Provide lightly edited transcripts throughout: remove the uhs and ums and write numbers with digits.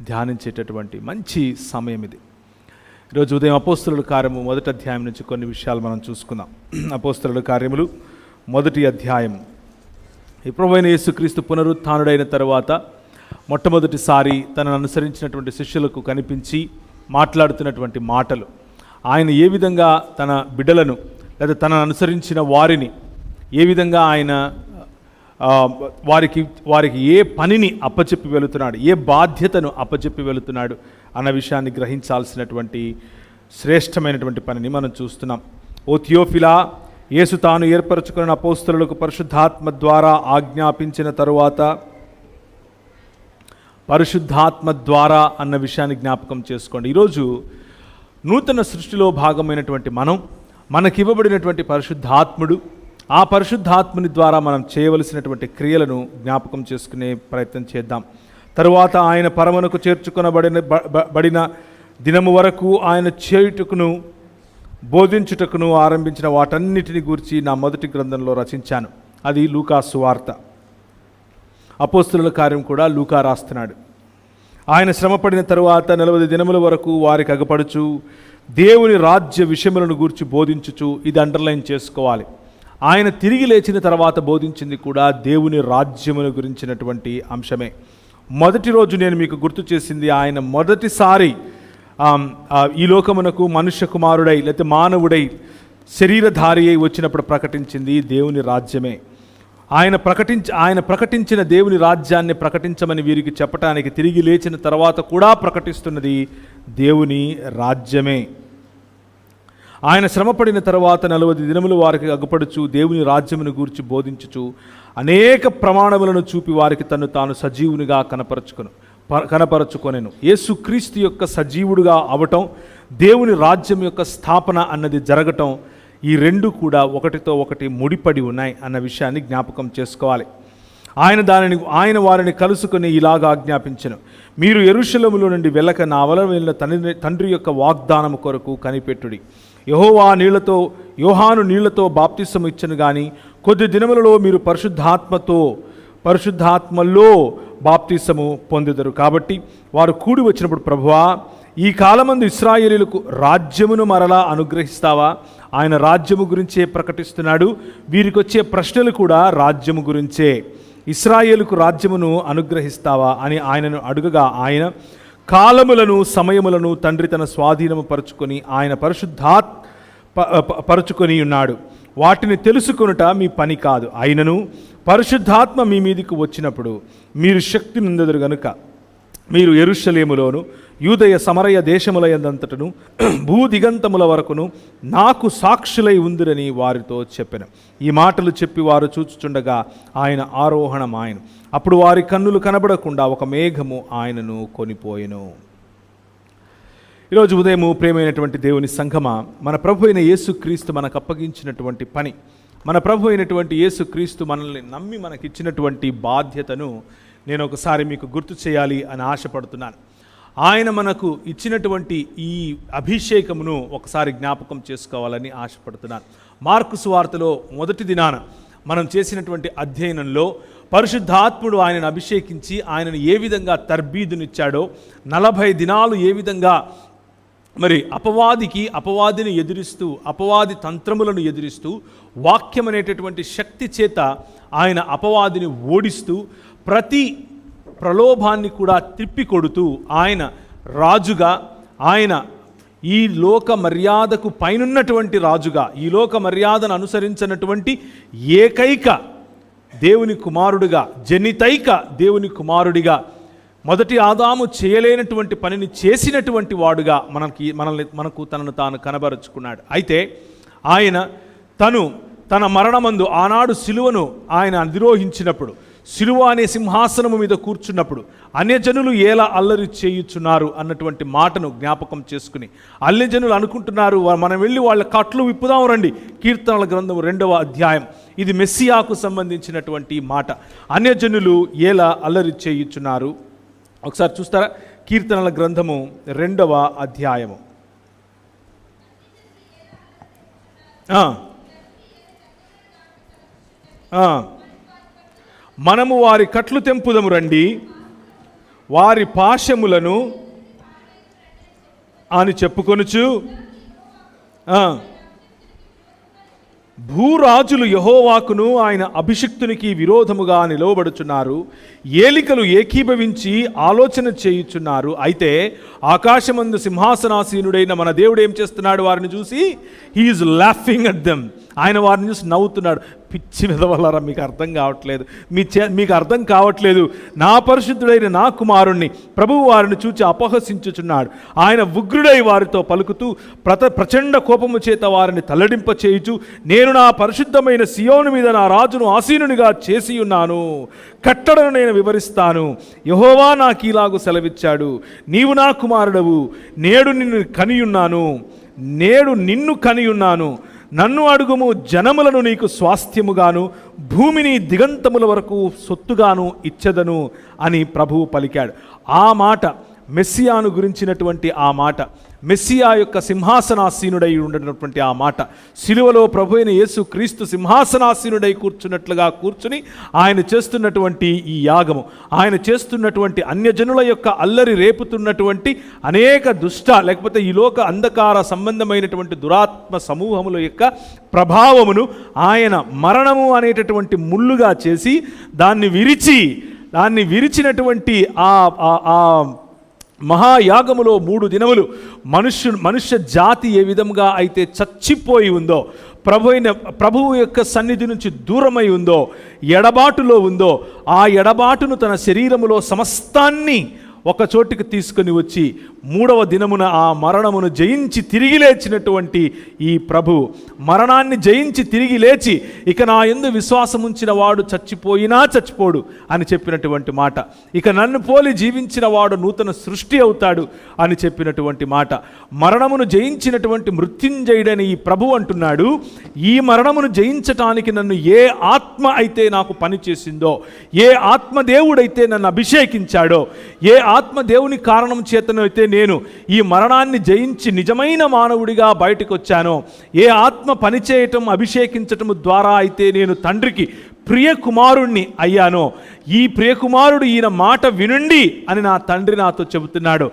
ధ్యానించేటటువంటి మంచి సమయం ఇది. ఈరోజు ఉదయం అపోస్తలుల కార్యము 1వ అధ్యాయం నుంచి కొన్ని విషయాలు మనం చూసుకుందాం. అపోస్తలుల కార్యములు 1వ అధ్యాయం. ఈ ప్రభువైన యేసుక్రీస్తు పునరుత్థానుడైన తరువాత మొట్టమొదటిసారి తనను అనుసరించినటువంటి శిష్యులకు కనిపించి మాట్లాడుతున్నటువంటి మాటలు, ఆయన ఏ విధంగా తన బిడ్డలను లేదా తనను అనుసరించిన వారిని ఏ విధంగా ఆయన వారికి ఏ పనిని అప్పచెప్పి వెళుతున్నాడు, ఏ బాధ్యతను అప్పచెప్పి వెళుతున్నాడు అన్న విషయాన్ని గ్రహించాల్సినటువంటి శ్రేష్టమైనటువంటి పనిని మనం చూస్తున్నాం. ఓ థియోఫిలా, యేసు తాను ఏర్పరచుకున్న అపోస్తలులకు పరిశుద్ధాత్మ ద్వారా ఆజ్ఞాపించిన తరువాత, పరిశుద్ధాత్మ ద్వారా అన్న విషయాన్ని జ్ఞాపకం చేసుకోండి. ఈరోజు నూతన సృష్టిలో భాగమైనటువంటి మనకివ్వబడినటువంటి పరిశుద్ధాత్ముడు, ఆ పరిశుద్ధాత్ముని ద్వారా మనం చేయవలసినటువంటి క్రియలను జ్ఞాపకం చేసుకునే ప్రయత్నం చేద్దాం. తరువాత ఆయన పరమునకు చేర్చుకొనబడిన దినము వరకు ఆయన చేయుటకును బోధించుటకును ఆరంభించిన వాటన్నిటిని గురించి నా మొదటి గ్రంథంలో రచించాను. అది లూకా సువార్త. అపోస్తలుల కార్యం కూడా లూకా రాస్తున్నాడు. ఆయన శ్రమపడిన తరువాత 40 దినముల వరకు వారికి అగపడుచు దేవుని రాజ్య విషయములను గూర్చి బోధించుచు, ఇది అండర్లైన్ చేసుకోవాలి, ఆయన తిరిగి లేచిన తర్వాత బోధించింది కూడా దేవుని రాజ్యమును గురించినటువంటి అంశమే. మొదటి రోజు నేను మీకు గుర్తు చేసింది, ఆయన మొదటిసారి ఈ లోకమునకు మనుష్య కుమారుడై లేకపోతే మానవుడై శరీరధారి అయి వచ్చినప్పుడు ప్రకటించింది దేవుని రాజ్యమే. ఆయన ప్రకటించిన దేవుని రాజ్యాన్ని ప్రకటించమని వీరికి చెప్పటానికి తిరిగి లేచిన తర్వాత కూడా ప్రకటిస్తున్నది దేవుని రాజ్యమే. ఆయన శ్రమపడిన తర్వాత 40 దినములు వారికి అగుపడుచు దేవుని రాజ్యమును గూర్చి బోధించుచు అనేక ప్రమాణములను చూపి వారికి తను తాను సజీవునిగా కనపరచుకొనెను. యేసుక్రీస్తు యొక్క సజీవుడుగా అవటం, దేవుని రాజ్యం యొక్క స్థాపన అన్నది జరగటం, ఈ రెండు కూడా ఒకటితో ఒకటి ముడిపడి ఉన్నాయి అన్న విషయాన్ని జ్ఞాపకం చేసుకోవాలి. ఆయన వారిని కలుసుకొని ఇలాగా ఆజ్ఞాపించెను, మీరు యెరూషలేములో నుండి వెళ్ళక నా వలన వెళ్ళిన తండ్రి యొక్క వాగ్దానము కొరకు కనిపెట్టుడి. యోహాను నీళ్లతో బాప్తిసము ఇచ్చను గాని కొద్ది దినములలో మీరు పరిశుద్ధాత్మలో బాప్తిసము పొందెదరు. కాబట్టి వారు కూడి వచ్చినప్పుడు, ప్రభువా, ఈ కాలమందు ఇశ్రాయేలీయులకు రాజ్యమును మరలా అనుగ్రహిస్తావా? ఆయన రాజ్యము గురించే ప్రకటిస్తున్నాడు. వీరికి వచ్చే ప్రశ్నలు కూడా రాజ్యము గురించే. ఇశ్రాయేలుకు రాజ్యమును అనుగ్రహిస్తావా అని ఆయనను అడుగగా, ఆయన కాలములను సమయములను తండ్రి తన స్వాధీనము పరుచుకొని ఆయన పరుచుకొని ఉన్నాడు. వాటిని తెలుసుకొనుట మీ పని కాదు. అయినను పరిశుద్ధాత్మ మీ మీదికి వచ్చినప్పుడు మీరు శక్తి నొందెదరు గనుక మీరు యెరూషలేములోను యూదయ సమరయ దేశములయందంతటను భూదిగంతముల వరకును నాకు సాక్షులై ఉందిరని వారితో చెప్పెను. ఈ మాటలు చెప్పి వారు చూచుచుండగా ఆయన ఆరోహణమాయెను. అప్పుడు వారి కన్నులు కనబడకుండా ఒక మేఘము ఆయనను కొనిపోయెను. ఈరోజు ఉదయము ప్రియమైనటువంటి దేవుని సంఘమా, మన ప్రభు అయిన యేసుక్రీస్తు మనకు అప్పగించినటువంటి పని, మన ప్రభు అయినటువంటి యేసుక్రీస్తు మనల్ని నమ్మి మనకిచ్చినటువంటి బాధ్యతను నేను ఒకసారి మీకు గుర్తు చేయాలి అని ఆశపడుతున్నాను. ఆయన మనకు ఇచ్చినటువంటి ఈ అభిషేకమును ఒకసారి జ్ఞాపకం చేసుకోవాలని ఆశపడుతున్నాను. మార్కు సువార్తలో మొదటి దినాన మనం చేసినటువంటి అధ్యయనంలో పరిశుద్ధాత్ముడు ఆయనను అభిషేకించి ఆయనను ఏ విధంగా తర్బీదునిచ్చాడో, 40 దినాలు ఏ విధంగా మరి అపవాదిని ఎదిరిస్తూ, అపవాది తంత్రములను ఎదిరిస్తూ, వాక్యం అనేటటువంటి శక్తి చేత ఆయన అపవాదిని ఓడిస్తూ, ప్రతి ప్రలోభాన్ని కూడా తిప్పికొడుతూ, ఆయన రాజుగా, ఆయన ఈ లోక మర్యాదకు పైనున్నటువంటి రాజుగా, ఈ లోక మర్యాదను అనుసరించినటువంటి ఏకైక దేవుని కుమారుడిగా, జనితైక దేవుని కుమారుడిగా, మొదటి ఆదాము చేయలేనటువంటి పనిని చేసినటువంటి వాడుగా మనకు తనను తాను కనబరుచుకున్నాడు. అయితే ఆయన తన మరణమందు ఆనాడు సిలువను ఆయన అధిరోహించినప్పుడు, సిలువ అనే సింహాసనము మీద కూర్చున్నప్పుడు అన్యజనులు ఎలా అల్లరి చేయుచున్నారు అన్నటువంటి మాటను జ్ఞాపకం చేసుకుని, అన్యజనులు అనుకుంటున్నారు మనం వెళ్ళి వాళ్ళ కట్లు విప్పుదాం రండి. కీర్తనల గ్రంథము 2వ అధ్యాయం, ఇది మెస్సియాకు సంబంధించినటువంటి మాట. అన్యజనులు ఎలా అల్లరి చేయుచున్నారు, ఒకసారి చూస్తారా? కీర్తనల గ్రంథము 2వ అధ్యాయము. మనము వారి కట్లు తెంపుదము రండి, వారి పాశములను అని చెప్పుకొనుచు భూరాజులు యెహోవాకును ఆయన అభిషిక్తునికి విరోధముగా నిలవబడుచున్నారు. ఏలికలు ఏకీభవించి ఆలోచన చేయుచున్నారు. అయితే ఆకాశమందు సింహాసనాసీనుడైన మన దేవుడు ఏం చేస్తున్నాడు? వారిని చూసి హీఈస్ లాఫింగ్ అట్ దెమ్. ఆయన వారిని చూసి నవ్వుతున్నాడు. పిచ్చి విధవలారా, మీకు అర్థం కావట్లేదు, మీకు అర్థం కావట్లేదు. నా పరిశుద్ధుడైన నా కుమారుణ్ణి ప్రభువు వారిని చూచి అపహసించుచున్నాడు. ఆయన ఉగ్రుడై వారితో పలుకుతూ ప్రచండ కోపము చేత వారిని తల్లడింప చేయుచు, నేను నా పరిశుద్ధమైన సియోను మీద నా రాజును ఆసీనునిగా చేసి ఉన్నాను, కట్టడను నేను వివరిస్తాను. యెహోవా నాకు ఇలాగు సెలవిచ్చాడు, నీవు నా కుమారుడవు, నేడు నిన్ను కనియున్నాను. నన్ను అడుగుము, జనములను నీకు స్వాస్థ్యముగాను భూమిని దిగంతముల వరకు సొత్తుగాను ఇచ్చెదను అని ప్రభువు పలికాడు. ఆ మాట మెస్సియాను గురించినటువంటి ఆ మాట, మెస్సియా యొక్క సింహాసనాసీనుడై ఉండేటటువంటి ఆ మాట, సిలువలో ప్రభు అయిన యేసు క్రీస్తు సింహాసనాసీనుడై కూర్చున్నట్లుగా కూర్చుని ఆయన చేస్తున్నటువంటి ఈ యాగము, ఆయన చేస్తున్నటువంటి అన్యజనుల యొక్క అల్లరి రేపుతున్నటువంటి అనేక లేకపోతే ఈ లోక అంధకార సంబంధమైనటువంటి దురాత్మ సమూహముల యొక్క ప్రభావమును ఆయన మరణము అనేటటువంటి ముళ్ళుగా చేసి దాన్ని విరిచినటువంటి ఆ మహాయాగములో 3 దినములు మనుష్య జాతి ఏ విధంగా అయితే చచ్చిపోయి ఉందో, ప్రభువు యొక్క సన్నిధి నుంచి దూరమై ఉందో, ఎడబాటులో ఉందో, ఆ ఎడబాటును తన శరీరములో సమస్తాన్ని ఒక చోటికి తీసుకొని వచ్చి 3వ దినమున ఆ మరణమును జయించి తిరిగి లేచినటువంటి ఈ ప్రభు, మరణాన్ని జయించి తిరిగి లేచి ఇక నా యందు విశ్వాసం ఉంచిన వాడు చచ్చిపోయినా చచ్చిపోడు అని చెప్పినటువంటి మాట, ఇక నన్ను పోలి జీవించిన వాడు నూతన సృష్టి అవుతాడు అని చెప్పినటువంటి మాట, మరణమును జయించినటువంటి మృత్యుంజయుడని ఈ ప్రభు అంటున్నాడు, ఈ మరణమును జయించటానికి నన్ను ఏ ఆత్మ అయితే నాకు పని చేసిందో, ఏ ఆత్మదేవుడైతే నన్ను అభిషేకించాడో, ఏ ఆత్మదేవుని కారణం చేతనైతే నేను ఈ మరణాన్ని జయించి నిజమైన మానవుడిగా బయటకు వచ్చానో, ఏ ఆత్మ పనిచేయటం అభిషేకించటం ద్వారా అయితే నేను తండ్రికి ప్రియకుమారుణ్ణి అయ్యానో, ఈ ప్రియకుమారుడు ఈయన మాట వినుండి అని నా తండ్రి నాతో చెబుతున్నాడు.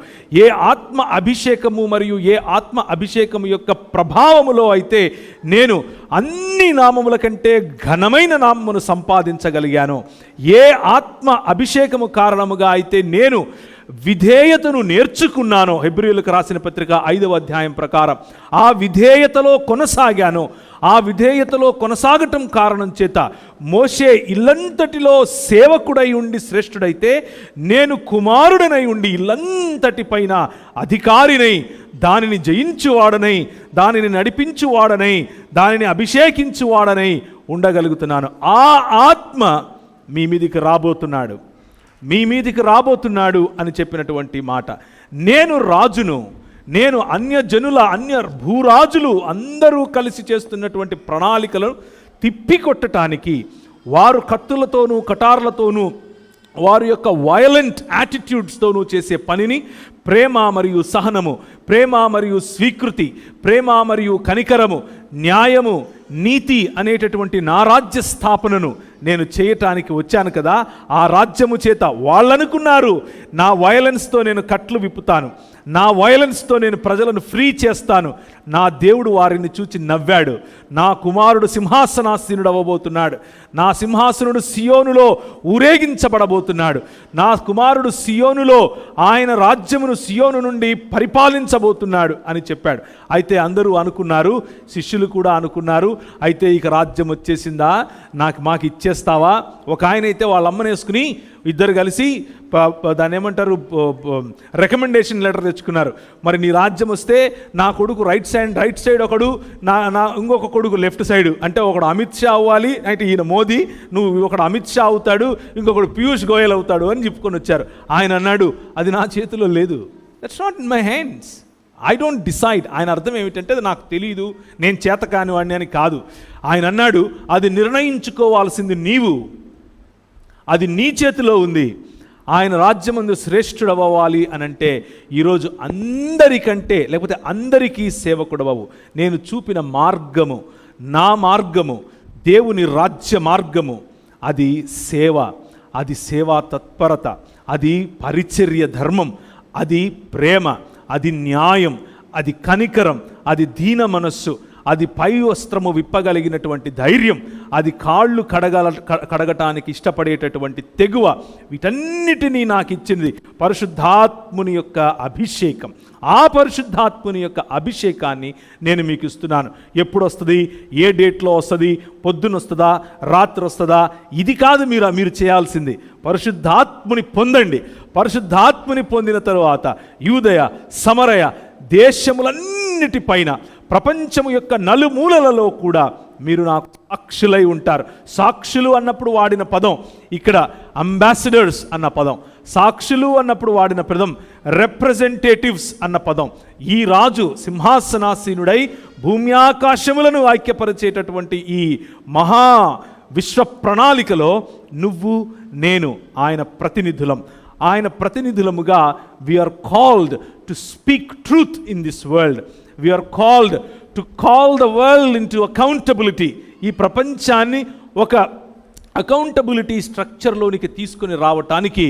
ఏ ఆత్మ అభిషేకము మరియు ఏ ఆత్మ అభిషేకము యొక్క ప్రభావములో అయితే నేను అన్ని నామముల కంటే ఘనమైన నామమును సంపాదించగలిగాను, ఏ ఆత్మ అభిషేకము కారణముగా అయితే నేను విధేయతను నేర్చుకున్నాను, హెబ్రీయులకు రాసిన పత్రిక 5వ అధ్యాయం ప్రకారం ఆ విధేయతలో కొనసాగాను, ఆ విధేయతలో కొనసాగటం కారణం చేత మోషే ఇల్లంతటిలో సేవకుడై ఉండి శ్రేష్ఠుడైతే, నేను కుమారుడనై ఉండి ఇల్లంతటి పైన అధికారినై, దానిని జయించువాడనై, దానిని నడిపించువాడనై, దానిని అభిషేకించువాడనై ఉండగలుగుతున్నాను. ఆ ఆత్మ మీ మీదికి రాబోతున్నాడు అని చెప్పినటువంటి మాట. నేను రాజును, నేను అన్య భూరాజులు అందరూ కలిసి చేస్తున్నటువంటి ప్రణాళికలను తిప్పికొట్టడానికి, వారు కత్తులతోనూ కటార్లతోనూ వారి యొక్క వయలెంట్ యాటిట్యూడ్స్తోనూ చేసే పనిని ప్రేమ మరియు సహనము, ప్రేమ మరియు స్వీకృతి, ప్రేమ మరియు కనికరము, న్యాయము, నీతి అనేటటువంటి నా రాజ్య స్థాపనను నేను చేయటానికి వచ్చాను కదా. ఆ రాజ్యము చేత వాళ్ళనుకున్నారు నా వయలెన్స్తో నేను కట్లు విప్పుతాను, నా వయలెన్స్తో నేను ప్రజలను ఫ్రీ చేస్తాను. నా దేవుడు వారిని చూచి నవ్వాడు. నా కుమారుడు సింహాసనాసీనుడు అవ్వబోతున్నాడు, నా సింహాసనుడు సియోనులో ఊరేగించబడబోతున్నాడు, నా కుమారుడు సియోనులో ఆయన రాజ్యమును సియోను నుండి పరిపాలించబోతున్నాడు అని చెప్పాడు. అయితే అందరూ అనుకున్నారు, శిష్యులు కూడా అనుకున్నారు, అయితే ఇక రాజ్యం వచ్చేసిందా, మాకు ఇచ్చేస్తావా? ఒక ఆయన అయితే వాళ్ళ అమ్మనేసుకుని ఇద్దరు కలిసి దాన్ని ఏమంటారు, రికమెండేషన్ లెటర్ తెచ్చుకున్నారు. మరి నీ రాజ్యం వస్తే నా కొడుకు రైట్ సైడ్ ఒకడు, నా ఇంకొక కొడుకు లెఫ్ట్ సైడ్, అంటే ఒకడు అమిత్ షా అవ్వాలి, అంటే ఈయన మోదీ, ఒకడు అమిత్ షా అవుతాడు, ఇంకొకడు పీయూష్ గోయల్ అవుతాడు అని చెప్పుకొని వచ్చారు. ఆయన అన్నాడు, అది నా చేతిలో లేదు, that's not in my hands, I don't decide. ఆయన అర్థం ఏమిటంటే అది నాకు తెలియదు, నేను చేత కానివాడిని అని కాదు. ఆయన అన్నాడు, అది నిర్ణయించుకోవాల్సింది నీవు, అది నీ చేతిలో ఉంది. ఆయన రాజ్యమందు శ్రేష్ఠుడవ్వాలి అని అంటే ఈరోజు అందరికంటే, లేకపోతే అందరికీ సేవకుడవవు. నేను చూపిన మార్గము, నా మార్గము, దేవుని రాజ్య మార్గము, అది సేవ, అది సేవా తత్పరత, అది పరిచర్య ధర్మం, అది ప్రేమ, అది న్యాయం, అది కనికరం, అది దీన మనస్సు, అది పై వస్త్రము విప్పగలిగినటువంటి ధైర్యం, అది కాళ్ళు కడగటానికి ఇష్టపడేటటువంటి తెగువ. వీటన్నిటినీ నాకు ఇచ్చింది పరిశుద్ధాత్ముని యొక్క అభిషేకం. ఆ పరిశుద్ధాత్ముని యొక్క అభిషేకాన్ని నేను మీకు ఇస్తున్నాను. ఎప్పుడు వస్తుంది, ఏ డేట్లో వస్తుంది, పొద్దున వస్తుందా, రాత్రి వస్తుందా, ఇది కాదు మీరు చేయాల్సింది. పరిశుద్ధాత్ముని పొందండి. పరిశుద్ధాత్ముని పొందిన తరువాత యూదయ, సమరయ దేశములన్నిటిపైన, ప్రపంచము యొక్క నలుమూలలలో కూడా మీరు నాకు సాక్షులై ఉంటారు. సాక్షులు అన్నప్పుడు వాడిన పదం ఇక్కడ అంబాసిడర్స్ అన్న పదం, సాక్షులు అన్నప్పుడు వాడిన పదం రిప్రజెంటేటివ్స్ అన్న పదం. ఈ రాజు సింహాసనాసీనుడై భూమ్యాకాశములను ఐక్యపరిచేటటువంటి ఈ మహా విశ్వ ప్రణాళికలో నువ్వు నేను ఆయన ప్రతినిధులం. ఆయన ప్రతినిధులముగా we are called to speak truth in this world. We are called to call the world in to accountability. ఈ ప్రపంచాన్ని ఒక అకౌంటబిలిటీ స్ట్రక్చర్లోనికి తీసుకుని రావటానికి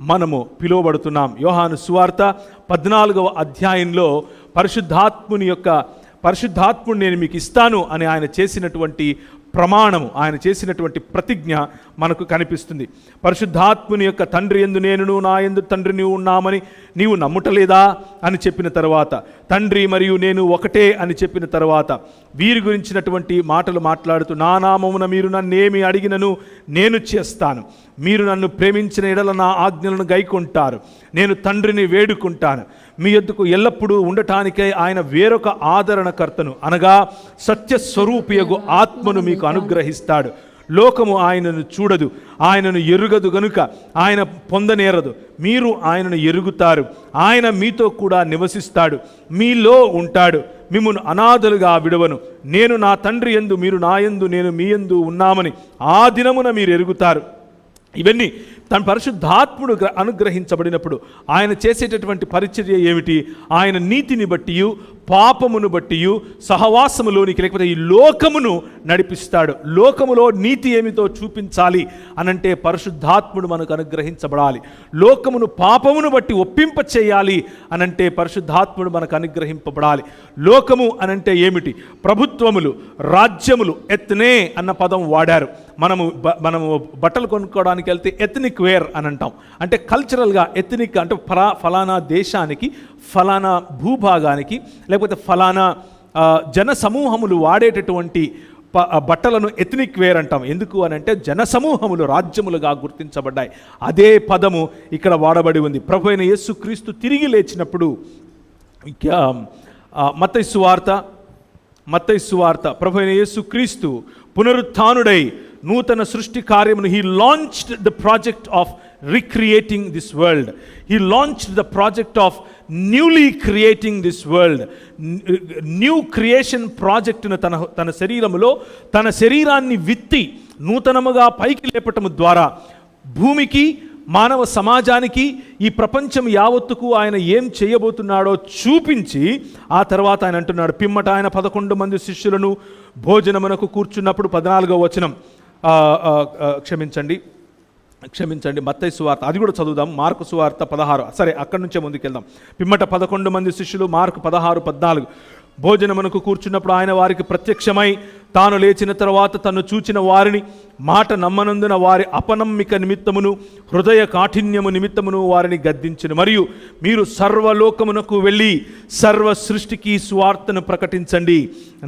మనము పిలువబడుతున్నాం. యోహాను సువార్త 14వ అధ్యాయంలో పరిశుద్ధాత్ముని నేను మీకు ఇస్తాను అని ఆయన చేసినటువంటి ప్రమాణము, ఆయన చేసినటువంటి ప్రతిజ్ఞ మనకు కనిపిస్తుంది. పరిశుద్ధాత్ముని యొక్క తండ్రి యందు నేనును, నా యందు తండ్రి నీవు ఉన్నామని నీవు నమ్ముటలేదా అని చెప్పిన తర్వాత, తండ్రి మరియు నేను ఒకటే అని చెప్పిన తర్వాత, వీరి గురించినటువంటి మాటలు మాట్లాడుతూ, నా నామమున మీరు నన్నేమి అడిగినను నేను చేస్తాను, మీరు నన్ను ప్రేమించిన ఎడల నా ఆజ్ఞలను గైకొంటారు, నేను తండ్రిని వేడుకుంటాను, మీ యొద్దకు ఎల్లప్పుడూ ఉండటానికై ఆయన వేరొక ఆదరణకర్తను అనగా సత్యస్వరూపియగు ఆత్మను మీకు అనుగ్రహిస్తాడు. లోకము ఆయనను చూడదు, ఆయనను ఎరుగదు గనుక ఆయన పొందనేరదు. మీరు ఆయనను ఎరుగుతారు, ఆయన మీతో కూడా నివసిస్తాడు, మీలో ఉంటాడు, మిమ్మును అనాథలుగా విడవను. నేను నా తండ్రి యందు, మీరు నా యందు, నేను మీ యందు ఉన్నామని ఆ దినమున మీరు ఎరుగుతారు. ఇవన్నీ తన పరిశుద్ధాత్ముడు అనుగ్రహించబడినప్పుడు ఆయన చేసేటటువంటి పరిచర్య ఏమిటి? ఆయన నీతిని బట్టి, పాపమును బట్టి సహవాసములోనికి, లేకపోతే ఈ లోకమును నడిపిస్తాడు. లోకములో నీతి ఏమిటో చూపించాలి అనంటే పరిశుద్ధాత్ముడు మనకు అనుగ్రహించబడాలి. లోకమును పాపమును బట్టి ఒప్పింప చేయాలి అనంటే పరిశుద్ధాత్ముడు మనకు అనుగ్రహింపబడాలి. లోకము అనంటే ఏమిటి? ప్రభుత్వములు, రాజ్యములు. ఎత్నే అన్న పదం వాడారు. మనము బట్టలు కొనుక్కోవడానికి వెళ్తే ఎథనిక్ వేర్ అని అంటాం. అంటే కల్చరల్గా ఎథనిక్ అంటే ఫలానా దేశానికి, ఫలానా భూభాగానికి, లేకపోతే ఫలానా జన సమూహములు వాడేటటువంటి బట్టలను ఎథనిక్ వేర్ అంటాం. ఎందుకు అని అంటే జనసమూహములు రాజ్యములుగా గుర్తించబడ్డాయి. అదే పదము ఇక్కడ వాడబడి ఉంది. ప్రభు అయిన యేసుక్రీస్తు తిరిగి లేచినప్పుడు మత్తయి సువార్త ప్రభు అయిన యేసుక్రీస్తు పునరుత్థానుడై నూతన సృష్టి కార్యమును he launched the project of recreating this world. He launched the project of newly creating this world. New creation project ను తన శరీరములో తన శరీరాన్ని విత్తి నూతనముగా పైకి లేపటము ద్వారా భూమికి, మానవ సమాజానికి, ఈ ప్రపంచం యావత్తుకు ఆయన ఏం చేయబోతున్నాడో చూపించి ఆ తర్వాత ఆయన అంటున్నాడు, పిమ్మట ఆయన 11 మంది శిష్యులను భోజనమునకు కూర్చున్నప్పుడు 14వ వచనం, క్షమించండి మత్తయి సువార్త, అది కూడా చదువుదాం. మార్కు సువార్త 16, సరే అక్కడి నుంచే ముందుకెళ్దాం. పిమ్మట 11 మంది శిష్యులు, మార్కు 16:14. భోజనమునకు కూర్చున్నప్పుడు ఆయన వారికి ప్రత్యక్షమై తాను లేచిన తర్వాత తను చూచిన వారిని మాట నమ్మనందున వారి అపనమ్మిక నిమిత్తమును హృదయ కాఠిన్యము నిమిత్తమును వారిని గద్దించెను. మరియు మీరు సర్వలోకమునకు వెళ్ళి సర్వ సృష్టికి సువార్తను ప్రకటించండి.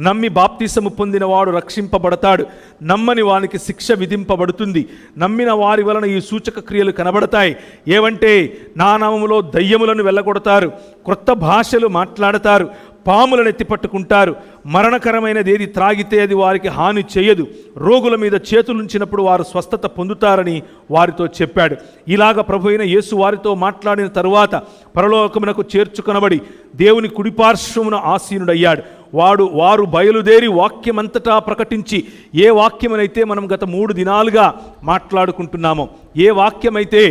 నమ్మి బాప్తిసము పొందిన వాడు రక్షింపబడతాడు, నమ్మని వానికి శిక్ష విధింపబడుతుంది. నమ్మిన వారి వలన ఈ సూచక క్రియలు కనబడతాయి. ఏవంటే నా నామములో దయ్యములను వెళ్ళగొడతారు, క్రొత్త భాషలు మాట్లాడతారు, పాములను ఎత్తిపట్టుకుంటారు, మరణకరమైనది ఏది త్రాగితే అది వారికి హాని చేయదు, రోగుల మీద చేతులుంచినప్పుడు వారు స్వస్థత పొందుతారని వారితో చెప్పాడు. ఇలాగ ప్రభు అయిన యేసు వారితో మాట్లాడిన తరువాత పరలోకమునకు చేర్చుకొనబడి దేవుని కుడిపార్శ్వమున ఆసీనుడయ్యాడు. వారు బయలుదేరి వాక్యమంతటా ప్రకటించి, ఏ వాక్యమనైతే మనం గత 3 దినాలుగా మాట్లాడుకుంటున్నామో, ఏ వాక్యమైతే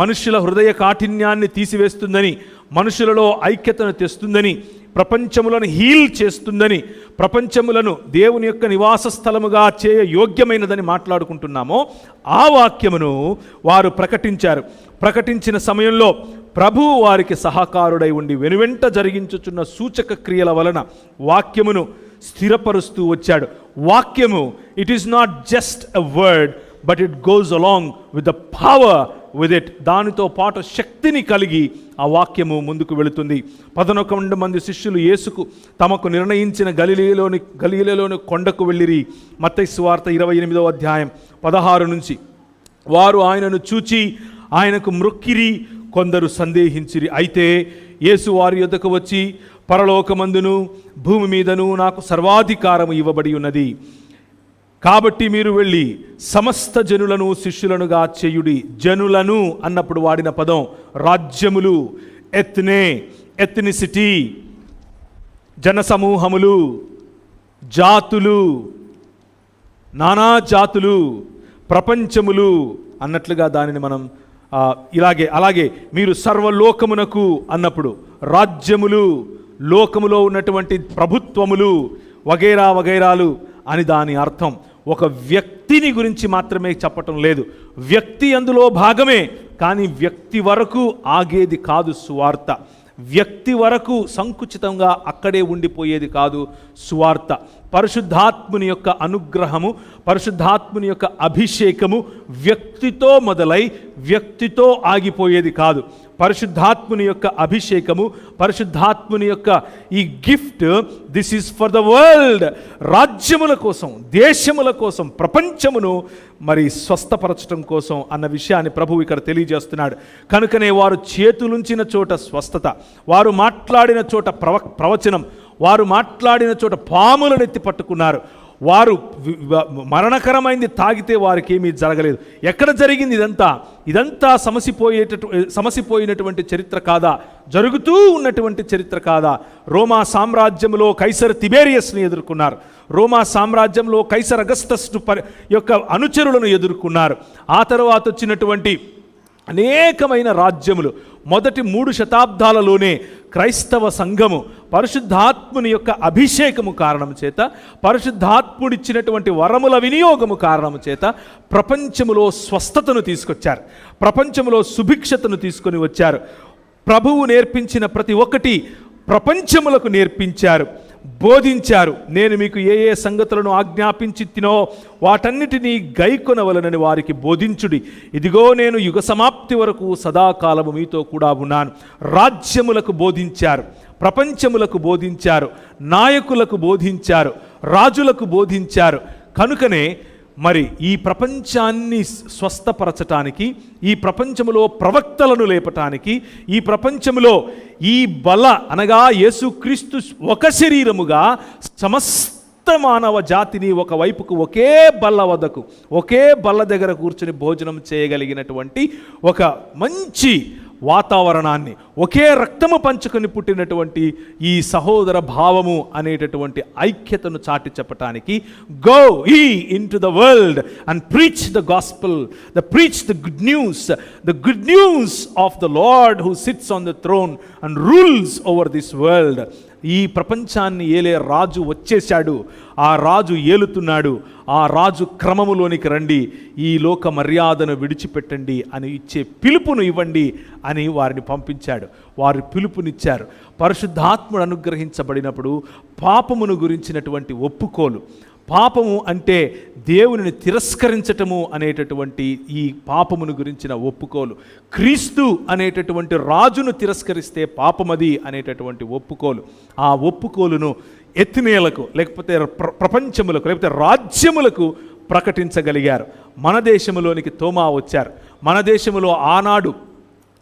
మనుష్యుల హృదయ కాఠిన్యాన్ని తీసివేస్తుందని, మనుషులలో ఐక్యతను తెస్తుందని, ప్రపంచములను హీల్ చేస్తుందని, ప్రపంచములను దేవుని యొక్క నివాస స్థలముగా చేయ యోగ్యమైనదని మాట్లాడుకుంటున్నామో ఆ వాక్యమును వారు ప్రకటించారు. ప్రకటించిన సమయంలో ప్రభువు వారికి సహకారుడై ఉండి వెనువెంట జరిగించుచున్న సూచక క్రియల వలన వాక్యమును స్థిరపరుస్తూ వచ్చాడు. వాక్యము, it is not just a word, but it goes along with the power with it. దానితో పాటు శక్తిని కలిగి ఆ వాక్యము ముందుకు వెళుతుంది. 11 మంది శిష్యులు యేసుకు తమకు నిర్ణయించిన గలిలయలోని కొండకు వెళ్ళిరి. మత్తయి సువార్త 28వ అధ్యాయం 16 నుంచి. వారు ఆయనను చూచి ఆయనకు మ్రొక్కిరి, కొందరు సందేహించిరి. అయితే యేసు వారి యొద్దకు వచ్చి, పరలోకమందును భూమి మీదను నాకు సర్వాధికారము ఇవ్వబడి ఉన్నది, కాబట్టి మీరు వెళ్ళి సమస్త జనులను శిష్యులనుగా చేయుడి. జనులను అన్నప్పుడు వాడిన పదం రాజ్యములు, ఎథ్నిసిటీ, జనసమూహములు, జాతులు, నానా జాతులు, ప్రపంచములు అన్నట్లుగా దానిని మనం అలాగే మీరు సర్వలోకమునకు అన్నప్పుడు రాజ్యములు, లోకములో ఉన్నటువంటి ప్రభుత్వములు వగైరా వగైరాలు అని దాని అర్థం. ఒక వ్యక్తిని గురించి మాత్రమే చెప్పటం లేదు. వ్యక్తి అందులో భాగమే, కానీ వ్యక్తి వరకు ఆగేది కాదు సువార్త. వ్యక్తి వరకు సంకుచితంగా అక్కడే ఉండిపోయేది కాదు సువార్త. పరిశుద్ధాత్ముని యొక్క అనుగ్రహము, పరిశుద్ధాత్ముని యొక్క అభిషేకము వ్యక్తితో మొదలై వ్యక్తితో ఆగిపోయేది కాదు. పరిశుద్ధాత్ముని యొక్క అభిషేకము, పరిశుద్ధాత్ముని యొక్క ఈ gift, this is for the world. రాజ్యముల కోసం, దేశముల కోసం, ప్రపంచమును మరి స్వస్థపరచడం కోసం అన్న విషయాన్ని ప్రభువు ఇక్కడ తెలియజేస్తున్నాడు. కనుకనే వారు చేతులుంచిన చోట స్వస్థత, వారు మాట్లాడిన చోట ప్రవచనం, వారు మాట్లాడిన చోట పాములను ఎత్తి పట్టుకున్నారు. వారు మరణకరమైంది తాగితే వారికి ఏమీ జరగలేదు. ఎక్కడ జరిగింది ఇదంతా సమసిపోయినటువంటి చరిత్ర కాదా? జరుగుతూ ఉన్నటువంటి చరిత్ర కాదా? రోమా సామ్రాజ్యంలో కైసర్ తిబేరియస్ని ఎదుర్కొన్నారు. రోమా సామ్రాజ్యంలో కైసర్ అగస్టస్ యొక్క అనుచరులను ఎదుర్కొన్నారు. ఆ తర్వాత వచ్చినటువంటి అనేకమైన రాజ్యములు. మొదటి 3 శతాబ్దాలలోనే క్రైస్తవ సంఘము పరిశుద్ధాత్ముని యొక్క అభిషేకము కారణం చేత, పరిశుద్ధాత్ముడిచ్చినటువంటి వరముల వినియోగము కారణము చేత ప్రపంచములో స్వస్థతను తీసుకొచ్చారు, ప్రపంచములో సుభిక్షతను తీసుకొని వచ్చారు. ప్రభువు నేర్పించిన ప్రతి ఒక్కటి ప్రపంచములకు నేర్పించారు, బోధించారు. నేను మీకు ఏ ఏ సంగతులను ఆజ్ఞాపించి తినో వాటన్నిటినీ గైకొనవలనని వారికి బోధించుడి. ఇదిగో నేను యుగ సమాప్తి వరకు సదాకాలము మీతో కూడా ఉన్నాను. రాజ్యములకు బోధించారు, ప్రపంచములకు బోధించారు, నాయకులకు బోధించారు, రాజులకు బోధించారు. కనుకనే మరి ఈ ప్రపంచాన్ని స్వస్థపరచటానికి, ఈ ప్రపంచములో ప్రవక్తలను లేపటానికి, ఈ ప్రపంచములో ఈ బల అనగా యేసుక్రీస్తు ఒక శరీరముగా సమస్త మానవ జాతిని ఒకవైపుకు ఒకే బల్ల వద్దకు, ఒకే బల్ల దగ్గర కూర్చొని భోజనం చేయగలిగినటువంటి ఒక మంచి వాతావరణాన్ని, ఒకే రక్తము పంచుకొని పుట్టినటువంటి ఈ సహోదర భావము అనేటటువంటి ఐక్యతను చాటి చెప్పటానికి, go ye into the world and preach the gospel, preach the good news of the Lord who sits on the throne and rules over this world. ఈ ప్రపంచాన్ని ఏలే రాజు వచ్చేశాడు, ఆ రాజు ఏలుతున్నాడు, ఆ రాజు క్రమములోనికి రండి, ఈ లోక మర్యాదను విడిచిపెట్టండి అని ఇచ్చే పిలుపును ఇవ్వండి అని వారిని పంపించాడు. వారు పిలుపునిచ్చారు. పరిశుద్ధాత్ముడు అనుగ్రహించబడినప్పుడు పాపమును గురించినటువంటి ఒప్పుకోలు, పాపము అంటే దేవునిని తిరస్కరించటము అనేటటువంటి ఈ పాపమును గురించిన ఒప్పుకోలు, క్రీస్తు అనేటటువంటి రాజును తిరస్కరిస్తే పాపమది అనేటటువంటి ఒప్పుకోలు, ఆ ఒప్పుకోలును ఎత్నియలకు లేకపోతే ప్రపంచములకు లేకపోతే రాజ్యములకు ప్రకటించగలిగారు. మన దేశంలోనికి తోమా వచ్చారు. మన దేశంలో ఆనాడు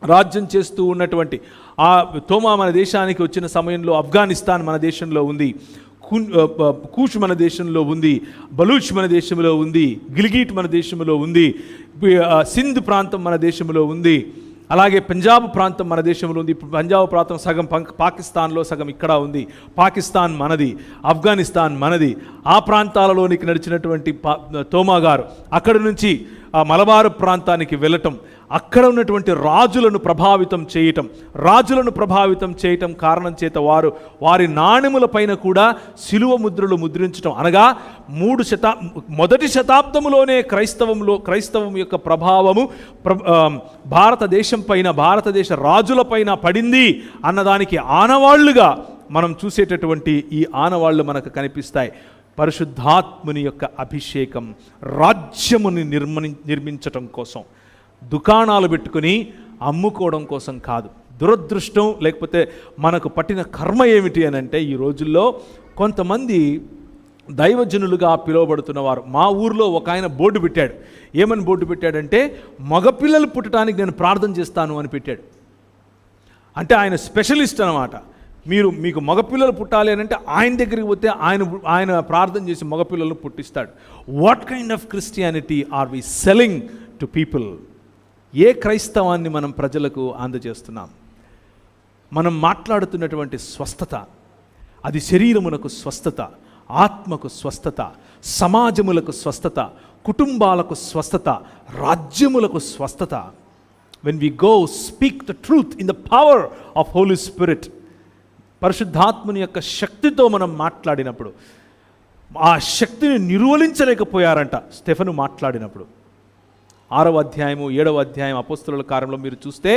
రాజ్యం చేస్తూ ఉన్నటువంటి ఆ తోమా మన దేశానికి వచ్చిన సమయంలో ఆఫ్ఘనిస్తాన్ మన దేశంలో ఉంది, కూష్ మన దేశంలో ఉంది, బలూచ్ మన దేశంలో ఉంది, గిల్గిట్ మన దేశంలో ఉంది, సింధ్ ప్రాంతం మన దేశంలో ఉంది, అలాగే పంజాబ్ ప్రాంతం మన దేశంలో ఉంది. ఇప్పుడు పంజాబ్ ప్రాంతం సగం పాకిస్తాన్లో, సగం ఇక్కడ ఉంది. పాకిస్తాన్ మనది, ఆఫ్ఘనిస్తాన్ మనది. ఆ ప్రాంతాలలోనికి నడిచినటువంటి తోమా గారు అక్కడి నుంచి ఆ మలబారు ప్రాంతానికి వెళ్ళటం, అక్కడ ఉన్నటువంటి రాజులను ప్రభావితం చేయటం కారణం చేత వారి నాణెముల పైన కూడా శిలువ ముద్రలు ముద్రించటం, అనగా మొదటి శతాబ్దములోనే క్రైస్తవం యొక్క ప్రభావము భారతదేశం పైన, భారతదేశ రాజుల పైన పడింది అన్నదానికి ఆనవాళ్లుగా మనం చూసేటటువంటి ఈ ఆనవాళ్లు మనకు కనిపిస్తాయి. పరిశుద్ధాత్ముని యొక్క అభిషేకం రాజ్యముని నిర్మించటం కోసం, దుకాణాలు పెట్టుకుని అమ్ముకోవడం కోసం కాదు. దురదృష్టం లేకపోతే మనకు పట్టిన కర్మ ఏమిటి అని అంటే, ఈ రోజుల్లో కొంతమంది దైవజనులుగా పిలువబడుతున్నవారు, మా ఊర్లో ఒక ఆయన బోర్డు పెట్టాడు. ఏమని బోర్డు పెట్టాడంటే, మగపిల్లలు పుట్టడానికి నేను ప్రార్థన చేస్తాను అని పెట్టాడు. అంటే ఆయన స్పెషలిస్ట్ అన్నమాట. మీకు మగపిల్లలు పుట్టాలి అని అంటే ఆయన దగ్గరికి పోతే ఆయన ప్రార్థన చేసి మగపిల్లలు పుట్టిస్తాడు. What kind of Christianity are we selling to people? ఏ క్రైస్తవాన్ని మనం ప్రజలకు అందజేస్తున్నాం? మనం మాట్లాడుతున్నటువంటి స్వస్థత, అది శరీరమునకు స్వస్థత, ఆత్మకు స్వస్థత, సమాజములకు స్వస్థత, కుటుంబాలకు స్వస్థత, రాజ్యములకు స్వస్థత. When we go speak the truth in the power of Holy Spirit, పరిశుద్ధాత్మని యొక్క శక్తితో మనం మాట్లాడినప్పుడు, ఆ శక్తిని నిర్వహించలేకపోయారంట స్టెఫను మాట్లాడినప్పుడు. 6వ అధ్యాయము 7వ అధ్యాయం అపోస్తలుల కార్యంలో మీరు చూస్తే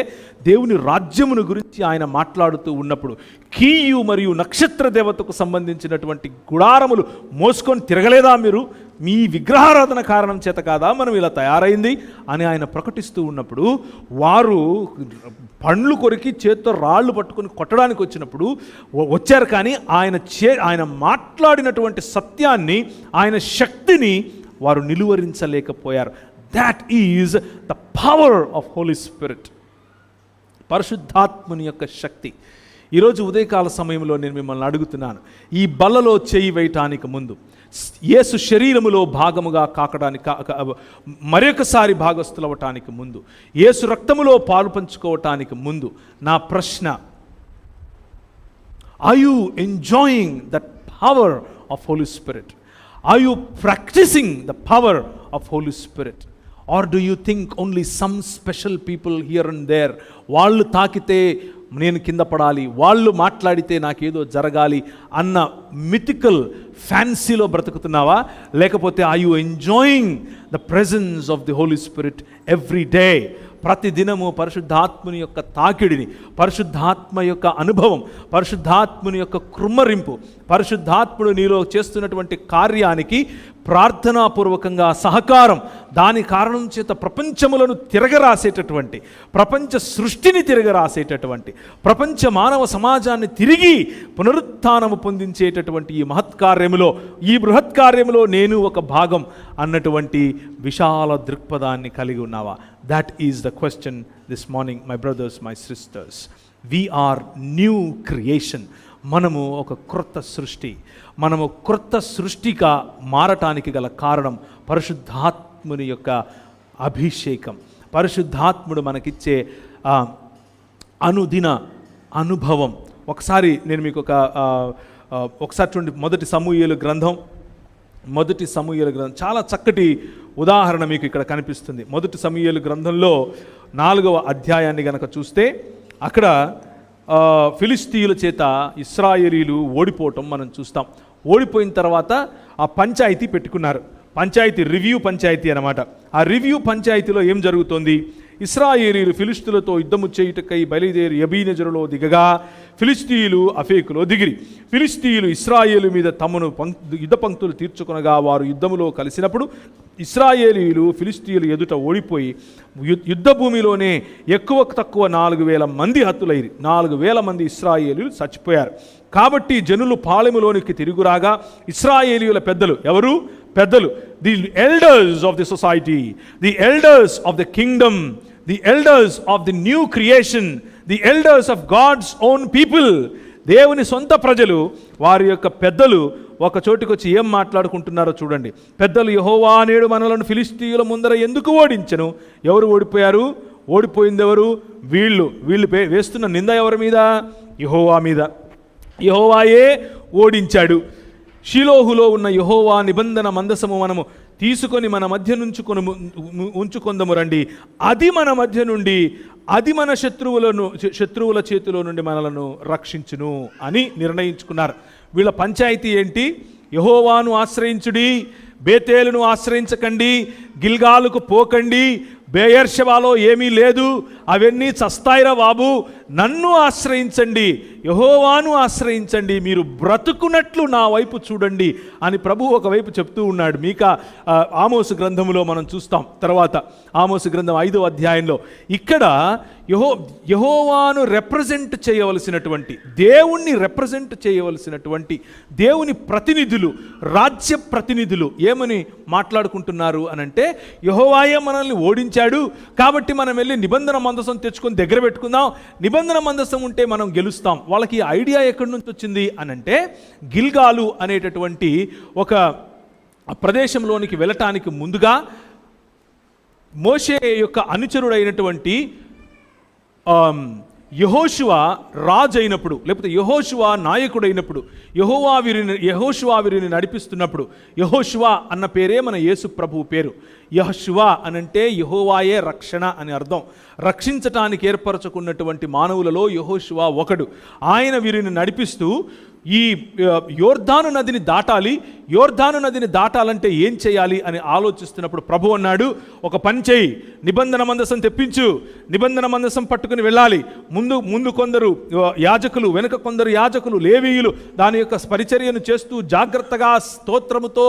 దేవుని రాజ్యమును గురించి ఆయన మాట్లాడుతూ ఉన్నప్పుడు, కీయు మరియు నక్షత్ర దేవతకు సంబంధించినటువంటి గుడారములు మోసుకొని తిరగలేదా మీరు? మీ విగ్రహారాధన కారణం చేత కాదా మనం ఇలా తయారైంది అని ఆయన ప్రకటిస్తూ ఉన్నప్పుడు, వారు పండ్లు కొరికి చేత్తో రాళ్ళు పట్టుకొని కొట్టడానికి వచ్చారు. కానీ ఆయన మాట్లాడినటువంటి సత్యాన్ని, ఆయన శక్తిని వారు నిలువరించలేకపోయారు. That is the power of Holy Spirit. పరిశుద్ధాత్మని యొక్క శక్తి. ఈరోజు ఉదయకాల సమయంలో నేను మిమ్మల్ని అడుగుతున్నాను, ఈ బల్లలో చేయి వేయటానికి ముందు, యేసు శరీరములో భాగముగా మరొకసారి భాగస్థులవటానికి ముందు, యేసు రక్తములో పాలు పంచుకోవటానికి ముందు నా ప్రశ్న, are you enjoying the power of Holy Spirit? Are you practicing the power of Holy Spirit? Or do you think only some special people here and there, వాళ్ళు తాకితే నేను కింద పడాలి, వాళ్ళు మాట్లాడితే నాకేదో జరగాలి అన్న మిథికల్ ఫ్యాన్సీలో బ్రతుకుతున్నావా? లేకపోతే are you enjoying the presence of the Holy Spirit every day? ప్రతిదినము పరిశుద్ధాత్ముని యొక్క తాకిడిని, పరిశుద్ధాత్మ యొక్క అనుభవం, పరిశుద్ధాత్ముని యొక్క కృమ్మరింపు, పరిశుద్ధాత్ముడు నీలో చేస్తున్నటువంటి కార్యానికి ప్రార్థనాపూర్వకంగా సహకారం, దాని కారణం చేత ప్రపంచములను తిరగరాసేటటువంటి, ప్రపంచ సృష్టిని తిరగరాసేటటువంటి, ప్రపంచ మానవ సమాజాన్ని తిరిగి పునరుత్థానము పొందించేటటువంటి ఈ మహత్కార్యములో, ఈ బృహత్కార్యములో నేను ఒక భాగం అన్నటువంటి విశాల దృక్పథాన్ని కలిగి ఉన్నావా? That is the question this morning, my brothers, my sisters. We are new creation. మనము ఒక క్రొత్త సృష్టి. మనము క్రొత్త సృష్టిగా మారటానికి గల కారణం పరిశుద్ధాత్ముని యొక్క అభిషేకం. పరిశుద్ధాత్ముడు మనకిచ్చే అనుదిన అనుభవం. ఒకసారి నేను మీకు ఒకసారి చూడండి, మొదటి సమూయేలు గ్రంథం చాలా చక్కటి ఉదాహరణ మీకు ఇక్కడ కనిపిస్తుంది. మొదటి సమూయేలు గ్రంథంలో 4వ అధ్యాయాన్ని గనక చూస్తే, అక్కడ ఫిలిస్తీయుల చేత ఇశ్రాయేలీలు ఓడిపోవటం మనం చూస్తాం. ఓడిపోయిన తర్వాత ఆ పంచాయతీ పెట్టుకున్నారు. రివ్యూ పంచాయతీ అన్నమాట. ఆ రివ్యూ పంచాయతీలో ఏం జరుగుతోంది? ఇశ్రాయేలీలు ఫిలిస్తీయులతో యుద్ధము చేయుటకై బయలుదేరి యబీనెజరులో దిగగా, ఫిలిస్తీయులు అఫేకులో దిగిరి. ఫిలిస్తీయులు ఇశ్రాయేలు మీద తమను యుద్ధ పంక్తులు తీర్చుకొనగా, వారు యుద్ధములో కలిసినప్పుడు ఇశ్రాయేలీలు ఫిలిస్తీయులు ఎదుట ఓడిపోయి యుద్ధ భూమిలోనే ఎక్కువ తక్కువ 4,000 మంది హతులైరి. 4,000 మంది ఇశ్రాయేలీలు చచ్చిపోయారు. కాబట్టి జనులు పాళెములోనికి తిరుగురాగా, ఇశ్రాయేలీయుల పెద్దలు, ఎవరు పెద్దలు? The elders of the society, the elders of the kingdom, the elders of the new creation, the elders of God's own people, దేవుని సొంత ప్రజలు, వారి యొక్క పెద్దలు ఒక చోటికి వచ్చి ఏం మాట్లాడుకుంటున్నారో చూడండి. పెద్దలు, యెహోవా నేడు మనలను ఫిలిస్తీయుల ముందర ఎందుకు ఓడించెను? ఎవరు ఓడిపోయారు? ఓడిపోయింది ఎవరు? వీళ్ళు వేస్తున్న నింద ఎవరి మీద? యెహోవా మీద. యెహోవాయే ఓడించాడు. షిలోహులో ఉన్న యెహోవా నిబంధన మందసము మనము తీసుకొని మన మధ్య నుంచి ఉంచుకొందము రండి, అది మన మధ్య నుండి, అది మన శత్రువుల చేతిలో నుండి మనలను రక్షించును అని నిర్ణయించుకున్నారు. వీళ్ళ పంచాయతీ ఏంటి? యెహోవాను ఆశ్రయించుడి, బేతేలును ఆశ్రయించకండి, గిల్గాలుకు పోకండి, బెయేర్షెబాలో ఏమీ లేదు, అవన్నీ చస్తాయిరా బాబు, నన్ను ఆశ్రయించండి, యెహోవాను ఆశ్రయించండి, మీరు బ్రతుకున్నట్లు నా వైపు చూడండి అని ప్రభు ఒకవైపు చెప్తూ ఉన్నాడు. మీకా ఆమోసు గ్రంథములో మనం చూస్తాం. తర్వాత ఆమోసు గ్రంథం 5వ అధ్యాయంలో ఇక్కడ యెహోవాను రిప్రజెంట్ చేయవలసినటువంటి, దేవుణ్ణి రిప్రజెంట్ చేయవలసినటువంటి దేవుని ప్రతినిధులు, రాజ్య ప్రతినిధులు ఏమని మాట్లాడుకుంటున్నారు అనంటే, యెహోవాయే మనల్ని ఓడించాడు కాబట్టి మనం వెళ్ళి నిబంధన మందసం తెచ్చుకొని దగ్గర పెట్టుకుందాం, నిబంధన మందసం ఉంటే మనం గెలుస్తాం. వాళ్ళకి ఐడియా ఎక్కడి నుంచి వచ్చింది అనంటే, గిల్గాలు అనేటటువంటి ఒక ప్రదేశంలోనికి వెళ్ళటానికి ముందుగా మోషే యొక్క అనుచరుడైనటువంటి యెహోషువ రాజు అయినప్పుడు, లేకపోతే యెహోషువ నాయకుడైనప్పుడు, యెహోషువ వీరిని నడిపిస్తున్నప్పుడు, యెహోషువ అన్న పేరే మన యేసు ప్రభువు పేరు. యెహోషువ అనంటే యెహోవాయే రక్షణ అని అర్థం. రక్షించటానికి ఏర్పరచుకున్నటువంటి మానవులలో యెహోషువ ఒకడు. ఆయన వీరిని నడిపిస్తూ ఈ యోర్దాను నదిని దాటాలి, యోర్దాను నదిని దాటాలంటే ఏం చేయాలి అని ఆలోచిస్తున్నప్పుడు ప్రభు అన్నాడు, ఒక పని చేయి, నిబంధన మందసం తెప్పించు, నిబంధన మందసం పట్టుకుని వెళ్ళాలి. ముందు కొందరు యాజకులు, వెనుక కొందరు యాజకులు, లేవీయులు దాని యొక్క పరిచర్యను చేస్తూ జాగ్రత్తగా స్తోత్రముతో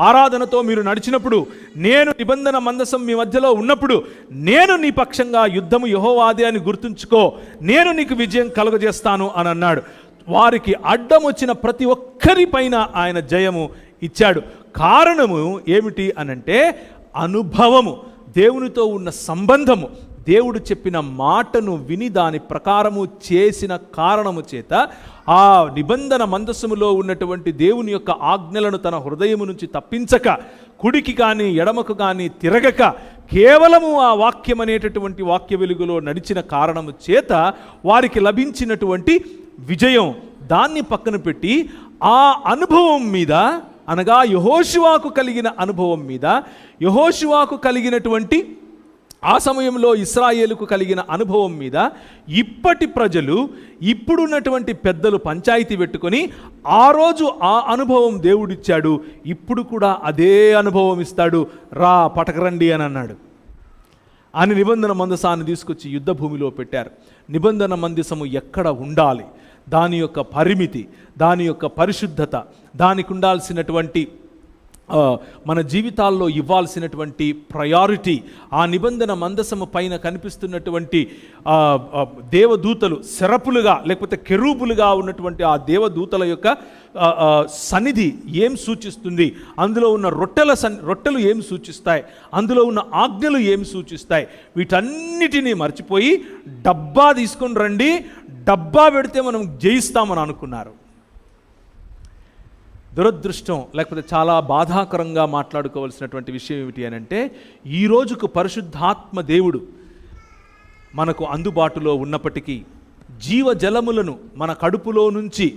ఆరాధనతో మీరు నడిచినప్పుడు, నేను నిబంధన మందసం మీ మధ్యలో ఉన్నప్పుడు, నేను నీ పక్షంగా యుద్ధము యెహోవాదే అని గుర్తుంచుకో, నేను నీకు విజయం కలుగజేస్తాను అని అన్నాడు. వారికి అడ్డం వచ్చిన ప్రతి ఒక్కరి పైన ఆయన జయము ఇచ్చాడు. కారణము ఏమిటి అనంటే అనుభవము, దేవునితో ఉన్న సంబంధము, దేవుడు చెప్పిన మాటను విని దాని ప్రకారము చేసిన కారణము చేత ఆ నిబంధన మందసములో ఉన్నటువంటి దేవుని యొక్క ఆజ్ఞలను తన హృదయము నుంచి తప్పించక, కుడికి కానీ ఎడమకు కానీ తిరగక, కేవలము ఆ వాక్యం అనేటటువంటి వాక్య వెలుగులో నడిచిన కారణము చేత వారికి లభించినటువంటి విజయం, దాన్ని పక్కన పెట్టి ఆ అనుభవం మీద, అనగా యెహోషువకు కలిగిన అనుభవం మీద, యెహోషువకు కలిగినటువంటి ఆ సమయంలో ఇశ్రాయేలుకు కలిగిన అనుభవం మీద ఇప్పటి ప్రజలు, ఇప్పుడున్నటువంటి పెద్దలు పంచాయతీ పెట్టుకొని, ఆ రోజు ఆ అనుభవం దేవుడిచ్చాడు, ఇప్పుడు కూడా అదే అనుభవం ఇస్తాడు, రా పటకరండి అని అన్నాడు. అని నిబంధన మందసాన్ని తీసుకొచ్చి యుద్ధ భూమిలో పెట్టారు. నిబంధన మందసము ఎక్కడ ఉండాలి, దాని యొక్క పరిమితి, దాని యొక్క పరిశుద్ధత, దానికి ఉండాల్సినటువంటి మన జీవితాల్లో ఇవ్వాల్సినటువంటి ప్రయారిటీ, ఆ నిబంధన మందసము పైన కనిపిస్తున్నటువంటి దేవదూతలు శరపులుగా లేకపోతే కెరూబులుగా ఉన్నటువంటి ఆ దేవదూతల యొక్క సన్నిధి ఏం సూచిస్తుంది, అందులో ఉన్న రొట్టెలు ఏం సూచిస్తాయి, అందులో ఉన్న ఆజ్ఞలు ఏం సూచిస్తాయి, వీటన్నిటినీ మర్చిపోయి డబ్బా తీసుకొని రండి, డబ్బా పెడితే మనం జయిస్తామని అనుకున్నారు. దురదృష్టం, లేకపోతే చాలా బాధాకరంగా మాట్లాడుకోవాల్సినటువంటి విషయం ఏమిటి అని అంటే, ఈ రోజుకు పరిశుద్ధాత్మ దేవుడు మనకు అందుబాటులో ఉన్నప్పటికీ జీవజలములను మన కడుపులో నుంచి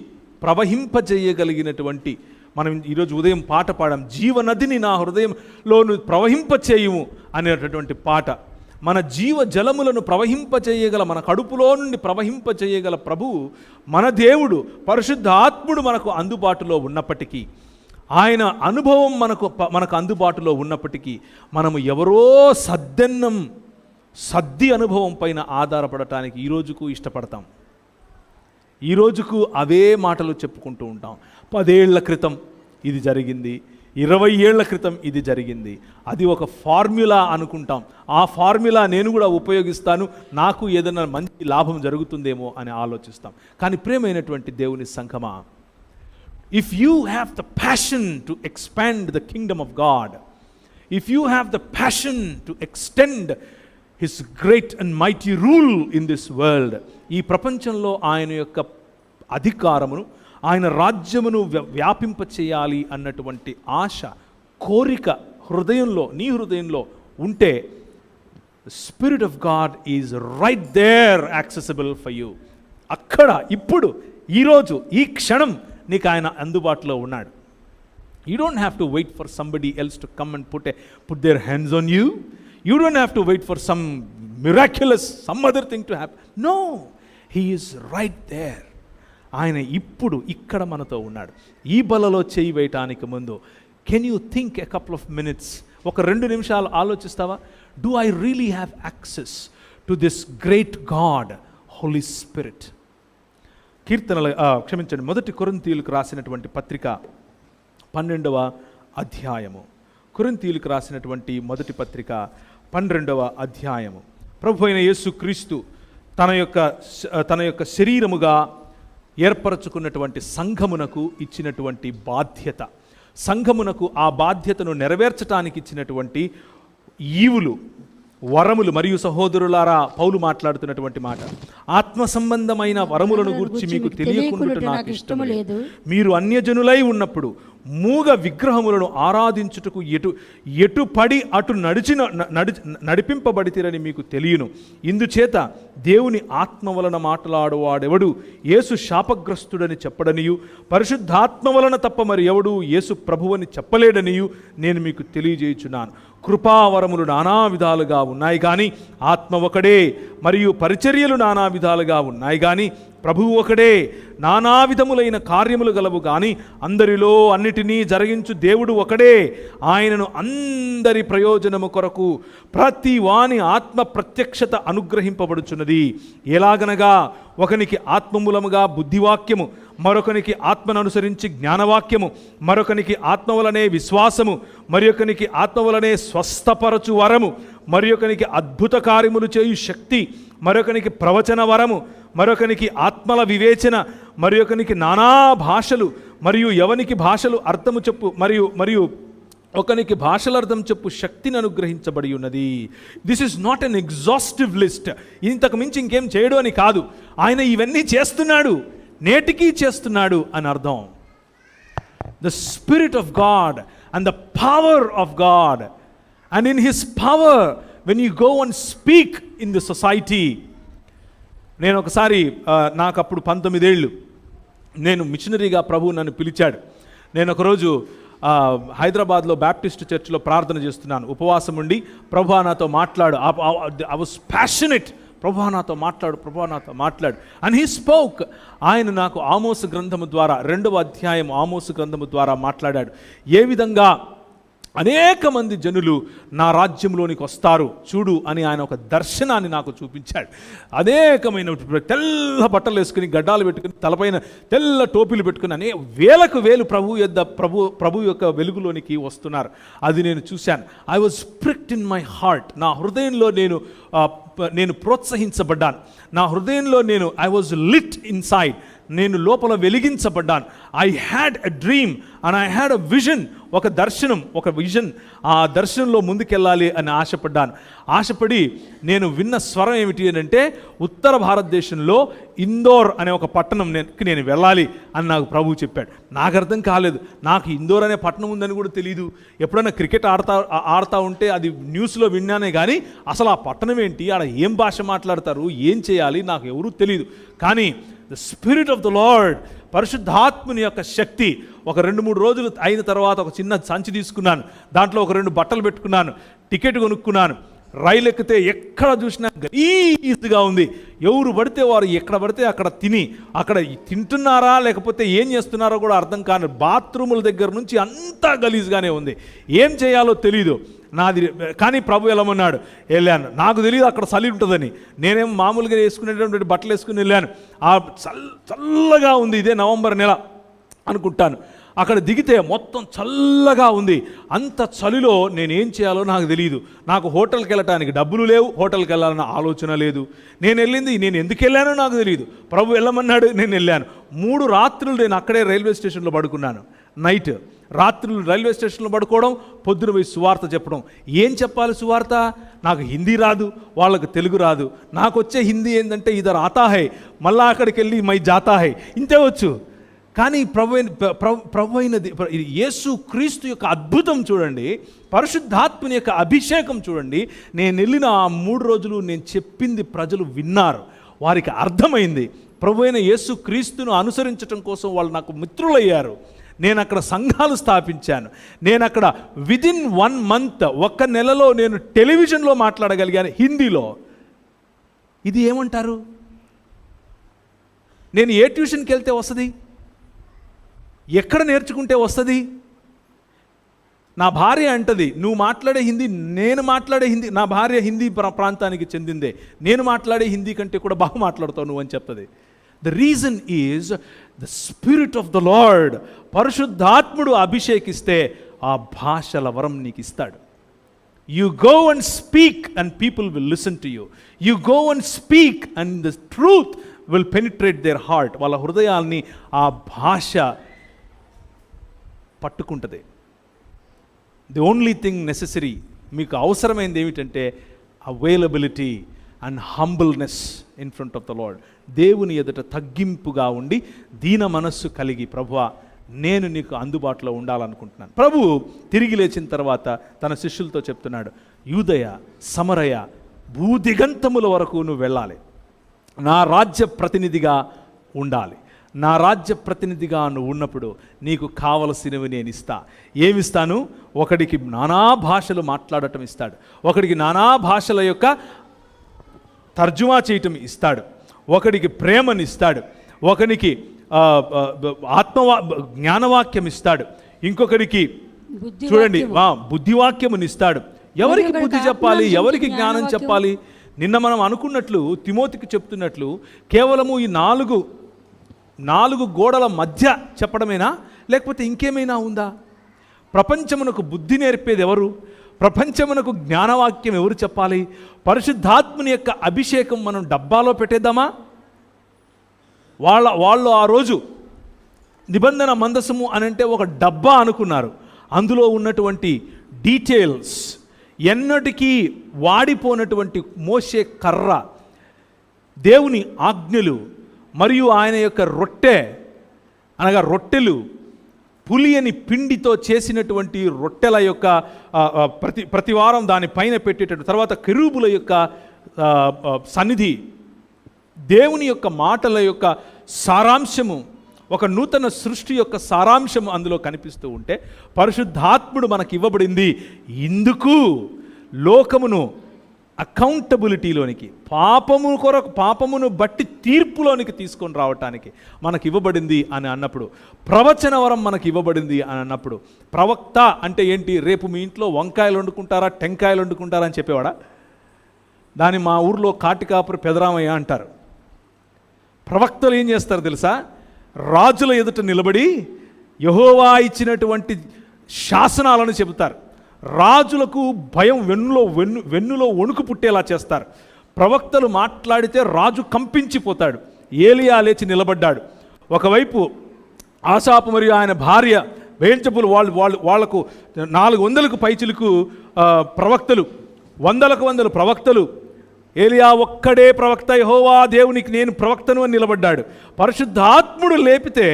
ప్రవహింపజేయగలిగినటువంటి, మనం ఈరోజు ఉదయం పాట పాడాం, జీవనదిని నా హృదయంలోను ప్రవహింపచేయుము అనేటటువంటి పాట. మన జీవజలములను ప్రవహింపచేయగల, మన కడుపులో నుండి ప్రవహింపచేయగల ప్రభువు మన దేవుడు, పరిశుద్ధాత్ముడు మనకు అందుబాటులో ఉన్నప్పటికీ, ఆయన అనుభవం మనకు అందుబాటులో ఉన్నప్పటికీ, మనము ఎవరో సద్ది అనుభవం పైన ఆధారపడటానికి ఈ రోజుకు ఇష్టపడతాం. ఈ రోజుకు అవే మాటలు చెప్పుకుంటూ ఉంటాం. 10 ఏళ్ల క్రితం ఇది జరిగింది, 20 ఏళ్ల క్రితం ఇది జరిగింది, అది ఒక ఫార్ములా అనుకుంటాం, ఆ ఫార్ములా నేను కూడా ఉపయోగిస్తాను, నాకు ఏదైనా మంచి లాభం జరుగుతుందేమో అని ఆలోచిస్తాం. కానీ ప్రియమైనటువంటి దేవుని సంఘమా, if you have the passion to expand the kingdom of God, if you have the passion to extend his great and mighty rule in this world, ఈ ప్రపంచంలో ఆయన యొక్క అధికారమును, ఆయన రాజ్యమును వ్యాపింప చేయాలి అన్నటువంటి ఆశ, కోరిక హృదయంలో, నీ హృదయంలో ఉంటే, spirit of God is right there accessible for you. అక్కడ ఇప్పుడు ఈరోజు ఈ క్షణం నీకు ఆయన అందుబాటులో ఉన్నాడు. You don't have to wait for somebody else to come and put their hands on you. You don't have to wait for some miraculous, some other thing to happen. No, He is right there. ఆయన ఇప్పుడు ఇక్కడ మనతో ఉన్నాడు. ఈ బలలో చేయి వేయటానికి ముందు can you think a couple of minutes, ఒక 2 నిమిషాలు ఆలోచిస్తావా? Do I really have access to this great God, Holy Spirit? మొదటి కొరింథీయులకు రాసినటువంటి పత్రిక 12వ అధ్యాయము. కొరింథీయులకు రాసినటువంటి మొదటి పత్రిక 12వ అధ్యాయము. ప్రభు అయిన యేసుక్రీస్తు తన యొక్క శరీరముగా ఏర్పరచుకున్నటువంటి సంఘమునకు ఇచ్చినటువంటి బాధ్యత, సంఘమునకు ఆ బాధ్యతను నెరవేర్చడానికి ఇచ్చినటువంటి ఈవులు, వరములు. మరియు సహోదరులారా, పౌలు మాట్లాడుతున్నటువంటి మాట, ఆత్మ సంబంధమైన వరములను గురించి మీకు తెలియకుండా నాకు ఇష్టం లేదు. మీరు అన్యజనులై ఉన్నప్పుడు మూగ విగ్రహములను ఆరాధించుటకు ఎటు పడి అటు నడిపింపబడితిరని మీకు తెలియను. ఇందుచేత దేవుని ఆత్మ వలన మాట్లాడువాడెవడు యేసు శాపగ్రస్తుడని చెప్పడనియు, పరిశుద్ధాత్మ వలన తప్ప మరి ఎవడు యేసు ప్రభువని చెప్పలేడనియు నేను మీకు తెలియజేయుచున్నాను. కృపావరములు నానా విధాలుగా ఉన్నాయి కానీ ఆత్మ ఒకడే, మరియు పరిచర్యలు నానా విధాలుగా ఉన్నాయి కానీ ప్రభువు ఒకడే. నానా విధములైన కార్యములు గలవు కానీ అందరిలో అన్నిటినీ జరిగించు దేవుడు ఒకడే. ఆయనను అందరి ప్రయోజనము కొరకు ప్రతి వాని ఆత్మ ప్రత్యక్షత అనుగ్రహింపబడుచున్నది. ఎలాగనగా ఒకనికి ఆత్మమూలముగా బుద్ధివాక్యము, మరొకనికి ఆత్మను అనుసరించి జ్ఞానవాక్యము, మరొకనికి ఆత్మ వలనే విశ్వాసము, మరొకనికి ఆత్మ వలనే స్వస్థపరచు వరము, మరొకనికి అద్భుత కార్యములు చేయు శక్తి, మరొకనికి ప్రవచన వరము, మరొకనికి ఆత్మల వివేచన, మరొకనికి నానా భాషలు, మరియు ఎవనికి భాషలు అర్థము చెప్పు, మరియు ఒకనికి భాషల అర్థం చెప్పు శక్తిని అనుగ్రహించబడి ఉన్నది. This is not an exhaustive list. ఇంతకు మించి ఇంకేం చేయడు అని కాదు. ఆయన ఇవన్నీ చేస్తున్నాడు, నేటికీ చేస్తున్నాడు అని అర్థం. The spirit of God and the power of God, and in his power when you go and speak in the society. నేను ఒకసారి, నాకు అప్పుడు 19 ఏళ్ళు, నేను మిషనరీగా ప్రభువు నన్ను పిలిచాడు. నేను ఒకరోజు హైదరాబాద్లో బ్యాప్టిస్ట్ చర్చ్లో ప్రార్థన చేస్తున్నాను, ఉపవాసం ఉండి, ప్రభువా నాతో మాట్లాడు. ఐ వాజ్ ప్యాషనెట్, ప్రభువా నాతో మాట్లాడు, ప్రభువా నాతో మాట్లాడు. And he spoke. ఆయన నాకు ఆమోసు గ్రంథము ద్వారా 2వ అధ్యాయం ఆమోసు గ్రంథము ద్వారా మాట్లాడాడు. ఏ విధంగా అనేక మంది జనులు నా రాజ్యంలోనికి వస్తారు చూడు అని ఆయన ఒక దర్శనాన్ని నాకు చూపించాడు. అనేకమైన తెల్ల బట్టలు వేసుకుని, గడ్డాలు పెట్టుకుని, తలపైన తెల్ల టోపీలు పెట్టుకుని వేలకు వేలు ప్రభు యొక్క వెలుగులోనికి వస్తున్నారు. అది నేను చూశాను. I was pricked in my heart. నా హృదయంలో నేను ప్రోత్సహించబడ్డాను. నా హృదయంలో ఐ వాజ్ లిట్ ఇన్సైడ్. నేను లోపల వెలిగించబడ్డాను. I had a dream and I had a vision. ఒక దర్శనం, ఒక విజన్. ఆ దర్శనంలో ముందుకెళ్ళాలి అని ఆశపడి నేను విన్న స్వరం ఏమిటి అని అంటే, ఉత్తర భారతదేశంలో ఇందోర్ అనే ఒక పట్టణం నేను వెళ్ళాలి అని నాకు ప్రభువు చెప్పాడు. నాకు అర్థం కాలేదు. నాకు ఇందోర్ అనే పట్టణం ఉందని కూడా తెలియదు. ఎప్పుడైనా క్రికెట్ ఆడుతూ ఉంటే అది న్యూస్లో విన్నానే కానీ అసలు ఆ పట్టణం ఏంటి, ఆడ ఏం భాష మాట్లాడతారు, ఏం చేయాలి నాకు ఎవరూ తెలియదు. కానీ the spirit of the Lord, పరిశుద్ధాత్ముని యొక్క శక్తి. ఒక 2-3 రోజులు అయిన తర్వాత ఒక చిన్న సంచి తీసుకున్నాను. దాంట్లో ఒక 2 బట్టలు పెట్టుకున్నాను, టికెట్ కొనుక్కున్నాను. రైలు ఎక్కితే ఎక్కడ చూసినా ఈజీగా ఉంది. ఎవరు పడితే వారు ఎక్కడ పడితే అక్కడ అక్కడ తింటున్నారా లేకపోతే ఏం చేస్తున్నారో కూడా అర్థం కాని, బాత్రూముల దగ్గర నుంచి అంతా గలీజ్గానే ఉంది. ఏం చేయాలో తెలీదు. కానీ ప్రభు వెళ్ళమన్నాడు, వెళ్ళాను. నాకు తెలియదు అక్కడ చలి ఉంటుందని. నేనేం మామూలుగా వేసుకునేటువంటి బట్టలు వేసుకుని వెళ్ళాను. ఆ చల్లగా ఉంది. ఇదే నవంబర్ నెల అనుకుంటాను. అక్కడ దిగితే మొత్తం చల్లగా ఉంది. అంత చలిలో నేనేం చేయాలో నాకు తెలియదు. నాకు హోటల్కి వెళ్ళటానికి డబ్బులు లేవు, హోటల్కి వెళ్ళాలన్న ఆలోచన లేదు. నేను ఎందుకు వెళ్ళానో నాకు తెలియదు. ప్రభు వెళ్ళమన్నాడు, నేను వెళ్ళాను. 3 రాత్రులు నేను అక్కడే రైల్వే స్టేషన్లో పడుకున్నాను. నైట్ రాత్రులు రైల్వే స్టేషన్లో పడుకోవడం, పొద్దున పోయి సువార్త చెప్పడం. ఏం చెప్పాలి సువార్త? నాకు హిందీ రాదు, వాళ్ళకు తెలుగు రాదు. నాకు వచ్చే హిందీ ఏంటంటే ఇదర్ ఆతా హై, మళ్ళా అక్కడికి వెళ్ళి మై జాతా హై, ఇంతే వచ్చు. కానీ ప్రభు అయినది యేసు క్రీస్తు యొక్క అద్భుతం చూడండి, పరిశుద్ధాత్మని యొక్క అభిషేకం చూడండి. నేను వెళ్ళిన ఆ 3 రోజులు నేను చెప్పింది ప్రజలు విన్నారు, వారికి అర్థమైంది. ప్రభు అయిన యేసు క్రీస్తును అనుసరించడం కోసం వాళ్ళు నాకు మిత్రులయ్యారు. నేను అక్కడ సంఘాలు స్థాపించాను, నేను అక్కడ విదిన్ 1 month, 1 నెలలో నేను టెలివిజన్లో మాట్లాడగలిగాను హిందీలో. ఇది ఏమంటారు? నేను ఏ ట్యూషన్కి వెళ్తే వస్తుంది? ఎక్కడ నేర్చుకుంటే వస్తుంది? నా భార్య అంటది, నువ్వు మాట్లాడే హిందీ నేను మాట్లాడే హిందీ, నా భార్య హిందీ ప్రాంతానికి చెందిందే, నేను మాట్లాడే హిందీ కంటే కూడా బాగా మాట్లాడుతావు నువ్వు అని చెప్తుంది. The reason is the spirit of the lord. పరిశుద్ధాత్ముడు అభిషేకిస్తే ఆ భాషల వరం నీకు ఇస్తాడు. You go and speak and people will listen to you. You go and speak and the truth will penetrate their heart. వాళ్ళ హృదయాల్ని ఆ భాష పట్టుకుంటుంది. ది ఓన్లీ థింగ్ నెసెసరీ, మీకు అవసరమైనది ఏమిటంటే availability and humbleness in front of the lord. దేవుని ఎదుట తగ్గింపుగా ఉండి దీన మనస్సు కలిగి, ప్రభువా నేను నీకు అందుబాటులో ఉండాలనుకుంటున్నాను. ప్రభువు తిరిగి లేచిన తర్వాత తన శిష్యులతో చెప్తున్నాడు, యూదయ సమరయ భూదిగంతముల వరకు నువ్వు వెళ్ళాలి, నా రాజ్య ప్రతినిధిగా ఉండాలి. నా రాజ్య ప్రతినిధిగా నువ్వు ఉన్నప్పుడు నీకు కావలసినవి నేను ఇస్తా. ఏమిస్తాను? ఒకడికి నానా భాషలు మాట్లాడటం ఇస్తాడు, ఒకడికి నానా భాషల యొక్క తర్జుమా చేయటం ఇస్తాడు, ఒకడికి ప్రేమని ఇస్తాడు, ఒకనికి జ్ఞానవాక్యం ఇస్తాడు, ఇంకొకరికి చూడండి బుద్ధివాక్యముని ఇస్తాడు. ఎవరికి బుద్ధి చెప్పాలి, ఎవరికి జ్ఞానం చెప్పాలి? నిన్న మనం అనుకున్నట్లు, తిమోతికి చెప్తున్నట్లు, కేవలము ఈ 4 గోడల మధ్య చెప్పడమేనా, లేకపోతే ఇంకేమైనా ఉందా? ప్రపంచమునకు బుద్ధి నేర్పేది ఎవరు? ప్రపంచమునకు జ్ఞానవాక్యం ఎవరు చెప్పాలి? పరిశుద్ధాత్ముని యొక్క అభిషేకం మనం డబ్బాలో పెట్టేద్దామా? వాళ్ళు ఆ రోజు నిబంధన మందసము అని అంటే ఒక డబ్బా అనుకున్నారు. అందులో ఉన్నటువంటి డీటెయిల్స్, ఎన్నటికీ వాడిపోయినటువంటి మోసే కర్ర, దేవుని ఆజ్ఞలు, మరియు ఆయన యొక్క రొట్టె అనగా రొట్టెలు, పులియని పిండితో చేసినటువంటి రొట్టెల యొక్క ప్రతి వారం దానిపైన పెట్టేటట్టు, తర్వాత కెరూబుల యొక్క సన్నిధి, దేవుని యొక్క మాటల యొక్క సారాంశము, ఒక నూతన సృష్టి యొక్క సారాంశము అందులో కనిపిస్తూ ఉంటే, పరిశుద్ధాత్ముడు మనకి ఇవ్వబడింది ఇందుకు, లోకమును అకౌంటబిలిటీలోనికి, పాపమును బట్టి తీర్పులోనికి తీసుకొని రావటానికి మనకి ఇవ్వబడింది అని అన్నప్పుడు, ప్రవచన వరం మనకి ఇవ్వబడింది అని అన్నప్పుడు, ప్రవక్త అంటే ఏంటి? రేపు మీ ఇంట్లో వంకాయలు వండుకుంటారా, టెంకాయలు వండుకుంటారా అని చెప్పేవాడా? దాన్ని మా ఊర్లో కాటికాపురి పెదరామయ్య అంటారు. ప్రవక్తలు ఏం చేస్తారు తెలుసా? రాజుల ఎదుట నిలబడి యెహోవా ఇచ్చినటువంటి శాసనాలను చెబుతారు. రాజులకు భయం వెన్నులో వణుకు పుట్టేలా చేస్తారు. ప్రవక్తలు మాట్లాడితే రాజు కంపించిపోతాడు. ఏలియా లేచి నిలబడ్డాడు. ఒకవైపు ఆసాపు మరియు ఆయన భార్య బెయల్జెబూలు వాళ్లకు 400కు పైచిలకు ప్రవక్తలు, 100 ప్రవక్తలు. ఏలియా ఒక్కడే ప్రవక్త, యెహోవా దేవునికి నేను ప్రవక్తను అని నిలబడ్డాడు. పరిశుద్ధాత్ముడు లేపితే,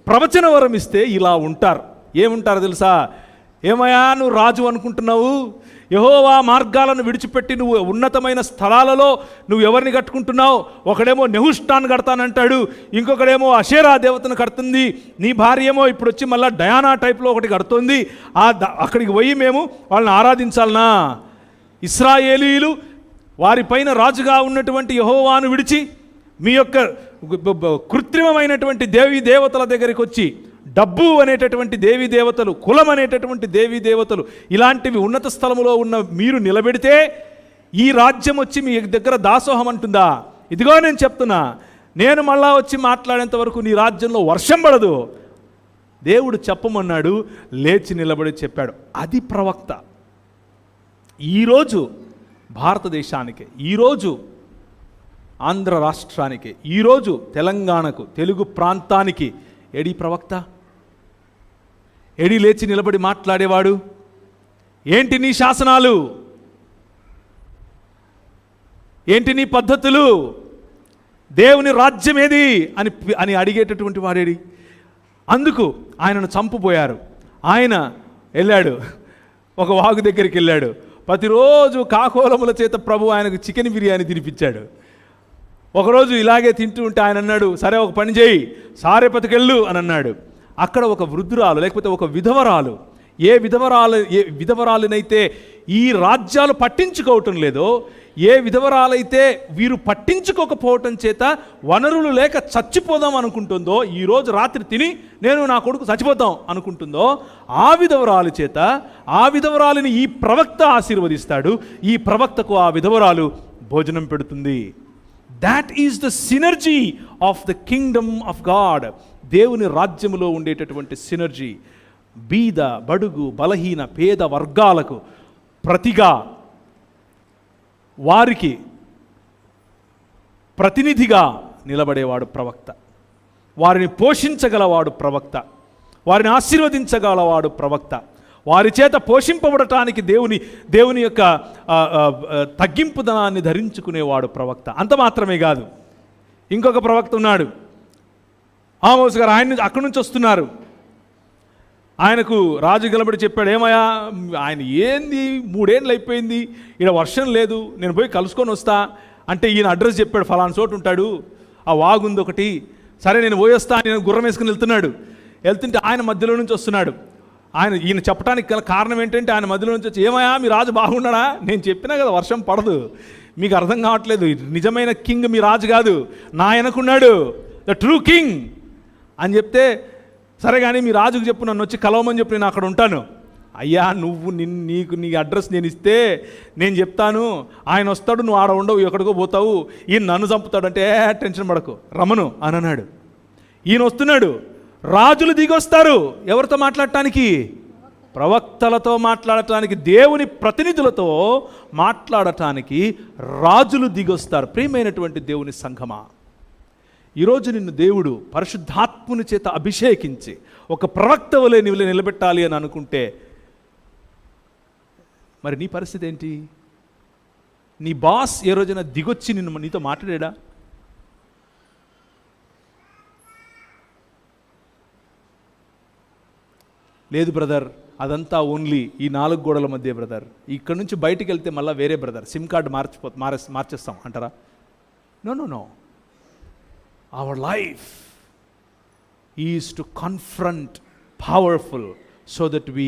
ప్రవచన వరం ఇస్తే ఇలా ఉంటారు. ఏముంటారు తెలుసా? ఏమయ్యా నువ్వు రాజు అనుకుంటున్నావు? యెహోవా మార్గాలను విడిచిపెట్టి నువ్వు ఉన్నతమైన స్థలాలలో నువ్వు ఎవరిని కట్టుకుంటున్నావు? ఒకడేమో నెహుష్టాన్ కడతానంటాడు, ఇంకొకడేమో అషేరా దేవతను కడుతుంది, నీ భార్య ఏమో ఇప్పుడు వచ్చి మళ్ళీ డయానా టైప్లో ఒకటి కడుతుంది. అక్కడికి పోయి మేము వాళ్ళని ఆరాధించాలనా? ఇశ్రాయేలీయులు వారిపైన రాజుగా ఉన్నటువంటి యెహోవాను విడిచి మీ యొక్క కృత్రిమమైనటువంటి దేవీ దేవతల దగ్గరికి వచ్చి, డబ్బు అనేటటువంటి దేవీ దేవతలు, కులం అనేటటువంటి దేవీ దేవతలు, ఇలాంటివి ఉన్నత స్థలములో ఉన్న మీరు నిలబెడితే ఈ రాజ్యం వచ్చి మీ దగ్గర దాసోహం అంటుందా? ఇదిగో నేను చెప్తున్నా, నేను మళ్ళా వచ్చి మాట్లాడేంత వరకు నీ రాజ్యంలో వర్షం పడదు. దేవుడు చెప్పమన్నాడు, లేచి నిలబడి చెప్పాడు. అది ప్రవక్త. ఈరోజు భారతదేశానికి, ఈరోజు ఆంధ్ర రాష్ట్రానికి, ఈరోజు తెలంగాణకు, తెలుగు ప్రాంతానికి ఏడి ప్రవక్త? ఏడి లేచి నిలబడి మాట్లాడేవాడు? ఏంటి నీ శాసనాలు? ఏంటి నీ పద్ధతులు? దేవుని రాజ్యం ఏది అని అడిగేటటువంటి వాడేడి? అందుకు ఆయనను చంపుపోయారు. ఆయన వెళ్ళాడు, ఒక వాగు దగ్గరికి వెళ్ళాడు. ప్రతిరోజు కాకోలముల చేత ప్రభు ఆయనకు చికెన్ బిర్యానీ తినిపించాడు. ఒకరోజు ఇలాగే తింటూ ఉంటే ఆయన అన్నాడు, సరే ఒక పని చేయి, సారేపతికెళ్ళు అని అన్నాడు. అక్కడ ఒక వృద్ధురాలు లేకపోతే ఒక విధవరాలు, ఏ విధవరాలునైతే ఈ రాజ్యాలు పట్టించుకోవటం లేదో, ఏ విధవరాలైతే వీరు పట్టించుకోకపోవటం చేత వనరులు లేక చచ్చిపోదాం అనుకుంటుందో, ఈరోజు రాత్రి తిని నేను నా కొడుకు చచ్చిపోతాం అనుకుంటుందో, ఆ విధవరాలు చేత ఆ విధవరాలిని ఈ ప్రవక్త ఆశీర్వదిస్తాడు. ఈ ప్రవక్తకు ఆ విధవరాలు భోజనం పెడుతుంది. That is the synergy of the kingdom of God. దేవుని రాజ్యములో ఉండేటటువంటి సినర్జీ బీద, బడుగు, బలహీన, పేద వర్గాలకు ప్రతిగా, వారికి ప్రతినిధిగా నిలబడేవాడు ప్రవక్త. వారిని పోషించగలవాడు ప్రవక్త, వారిని ఆశీర్వదించగలవాడు ప్రవక్త, వారి చేత పోషింపబడటానికి దేవుని యొక్క తగ్గింపుదనాన్ని ధరించుకునేవాడు ప్రవక్త. అంత మాత్రమే కాదు, ఇంకొక ప్రవక్త ఉన్నాడు, ఆమోస్ గారు. అక్కడి నుంచి వస్తున్నారు. ఆయనకు రాజు గలబడి చెప్పాడు, ఏమయ్యా ఆయన ఏంది 3 ఏళ్ళు అయిపోయింది, ఇక్కడ వర్షం లేదు, నేను పోయి కలుసుకొని వస్తా అంటే ఈయన అడ్రస్ చెప్పాడు, ఫలానా చోటు ఉంటాడు, ఆ వాగుంది ఒకటి, సరే నేను పోయి వస్తా. నేను గుర్రం వేసుకుని వెళ్తుంటే ఆయన మధ్యలో నుంచి వస్తున్నాడు. ఈయన చెప్పడానికి గల కారణం ఏంటంటే, ఆయన మధ్యలో నుంచి వచ్చి, ఏమయ్యా మీ రాజు బాగున్నాడా? నేను చెప్పినా కదా వర్షం పడదు, మీకు అర్థం కావట్లేదు, నిజమైన కింగ్ మీ రాజు కాదు, నా ఆయనకున్నాడు, ద ట్రూ కింగ్ అని చెప్తే, సరే కానీ మీ రాజుకు చెప్పు, నన్ను వచ్చి కలవమని చెప్పి నేను అక్కడ ఉంటాను. అయ్యా నీ అడ్రస్ నేను ఇస్తే నేను చెప్తాను, ఆయన వస్తాడు, నువ్వు ఆడ ఉండవు, ఎక్కడికో పోతావు, ఈయన నన్ను చంపుతాడంటే టెన్షన్ పడకు, రమను అని అన్నాడు. ఈయన వస్తున్నాడు, రాజులు దిగొస్తారు ఎవరితో మాట్లాడటానికి? ప్రవక్తలతో మాట్లాడటానికి, దేవుని ప్రతినిధులతో మాట్లాడటానికి రాజులు దిగొస్తారు. ప్రియమైనటువంటి దేవుని సంఘమా, ఈరోజు నిన్ను దేవుడు పరిశుద్ధాత్ముని చేత అభిషేకించి ఒక ప్రవక్త వలె నీవు నిలబెట్టాలి అని అనుకుంటే, మరి నీ పరిస్థితి ఏంటి? నీ బాస్ ఏ రోజైనా దిగొచ్చి నీతో మాట్లాడా? లేదు బ్రదర్, అదంతా ఓన్లీ ఈ 4 గోడల మధ్య బ్రదర్, ఇక్కడ నుంచి బయటికి వెళ్తే మళ్ళీ వేరే బ్రదర్, సిమ్ కార్డు మార్చేస్తాం అంటారా? No. Our life is to confront powerful so that we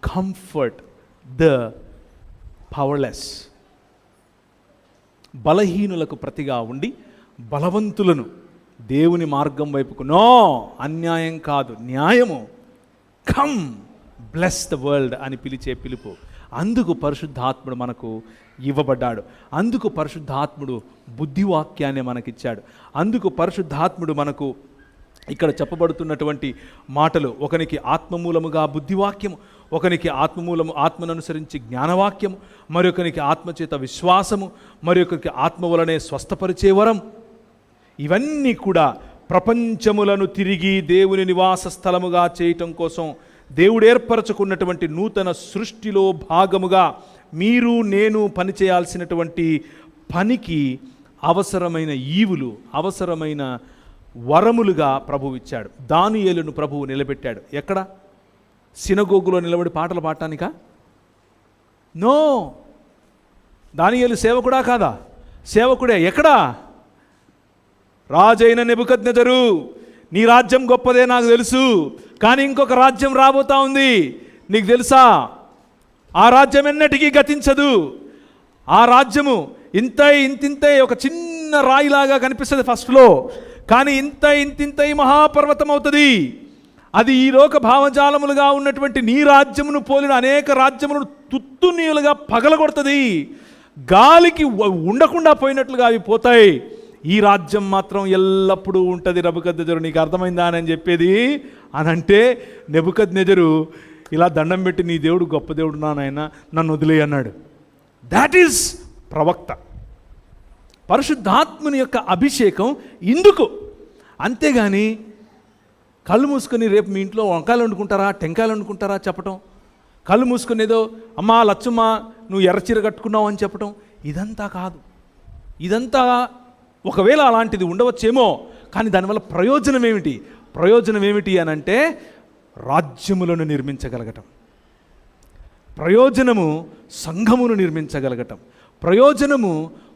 comfort the powerless. బలహీనులకు ప్రతిగా ఉండి బలవంతులను దేవుని మార్గం వైపుకు, నో అన్యాయం కాదు న్యాయము, కమ్ బ్లెస్ ద వరల్డ్ అని పిలిచే పిలుపు. అందుకు పరిశుద్ధాత్ముడు మనకు ఇవ్వబడ్డాడు. అందుకు పరిశుద్ధాత్ముడు బుద్ధివాక్యాన్ని మనకిచ్చాడు. అందుకు పరిశుద్ధాత్ముడు మనకు ఇక్కడ చెప్పబడుతున్నటువంటి మాటలు, ఒకనికి ఆత్మమూలముగా బుద్ధివాక్యము, ఒకనికి ఆత్మననుసరించి జ్ఞానవాక్యము, మరొకరికి ఆత్మచేత విశ్వాసము, మరొకరికి ఆత్మ వలనే స్వస్థపరిచే వరం. ఇవన్నీ కూడా ప్రపంచములను తిరిగి దేవుని నివాస స్థలముగా చేయటం కోసం దేవుడు ఏర్పరచుకున్నటువంటి నూతన సృష్టిలో భాగముగా మీరు నేను పనిచేయాల్సినటువంటి పనికి అవసరమైన ఈవులు, అవసరమైన వరములుగా ప్రభువు ఇచ్చాడు. దానియేలును ప్రభువు నిలబెట్టాడు. ఎక్కడ? సినగోగులో నిలబడి పాటలు పాడటానికా? నో. దానియేలు సేవకుడా కాదా? సేవకుడే. ఎక్కడా? రాజైన నెబుకద్నెజరు, నీ రాజ్యం గొప్పదే నాకు తెలుసు, కానీ ఇంకొక రాజ్యం రాబోతా ఉంది, నీకు తెలుసా? ఆ రాజ్యం ఎన్నటికీ గతించదు. ఆ రాజ్యము ఇంతింతై ఒక చిన్న రాయిలాగా కనిపిస్తుంది ఫస్ట్లో, కానీ ఇంతింతై మహాపర్వతం అవుతుంది. అది ఈ లోక భావజాలములుగా ఉన్నటువంటి నీ రాజ్యమును పోలిన అనేక రాజ్యములను తుత్తునీయులుగా పగలగొడుతుంది. గాలికి ఉండకుండా పోయినట్లుగా అవి పోతాయి. ఈ రాజ్యం మాత్రం ఎల్లప్పుడూ ఉంటుంది. నెబుకద్నెజరు, నీకు అర్థమైందా అని చెప్పేది అని అంటే, నెబుకద్నెజరు ఇలా దండం పెట్టి, నీ దేవుడు గొప్ప దేవుడు నాయన, నన్ను వదిలే అన్నాడు. దాట్ ఈజ్ ప్రవక్త. పరిశుద్ధాత్ముని యొక్క అభిషేకం ఇందుకు. అంతేగాని కళ్ళు మూసుకొని రేపు మీ ఇంట్లో వంకాయలు వండుకుంటారా, టెంకాయలు వండుకుంటారా చెప్పటం, కళ్ళు మూసుకొని ఏదో అమ్మా లచ్చమ్మ నువ్వు ఎర్రచీర కట్టుకున్నావు అని చెప్పటం, ఇదంతా కాదు. ఇదంతా ఒకవేళ అలాంటిది ఉండవచ్చేమో, కానీ దానివల్ల ప్రయోజనం ఏమిటి? ప్రయోజనం ఏమిటి అని అంటే, రాజ్యములను నిర్మించగలగటం, ప్రయోజనము సంఘమును నిర్మించగలగటం, ప్రయోజనము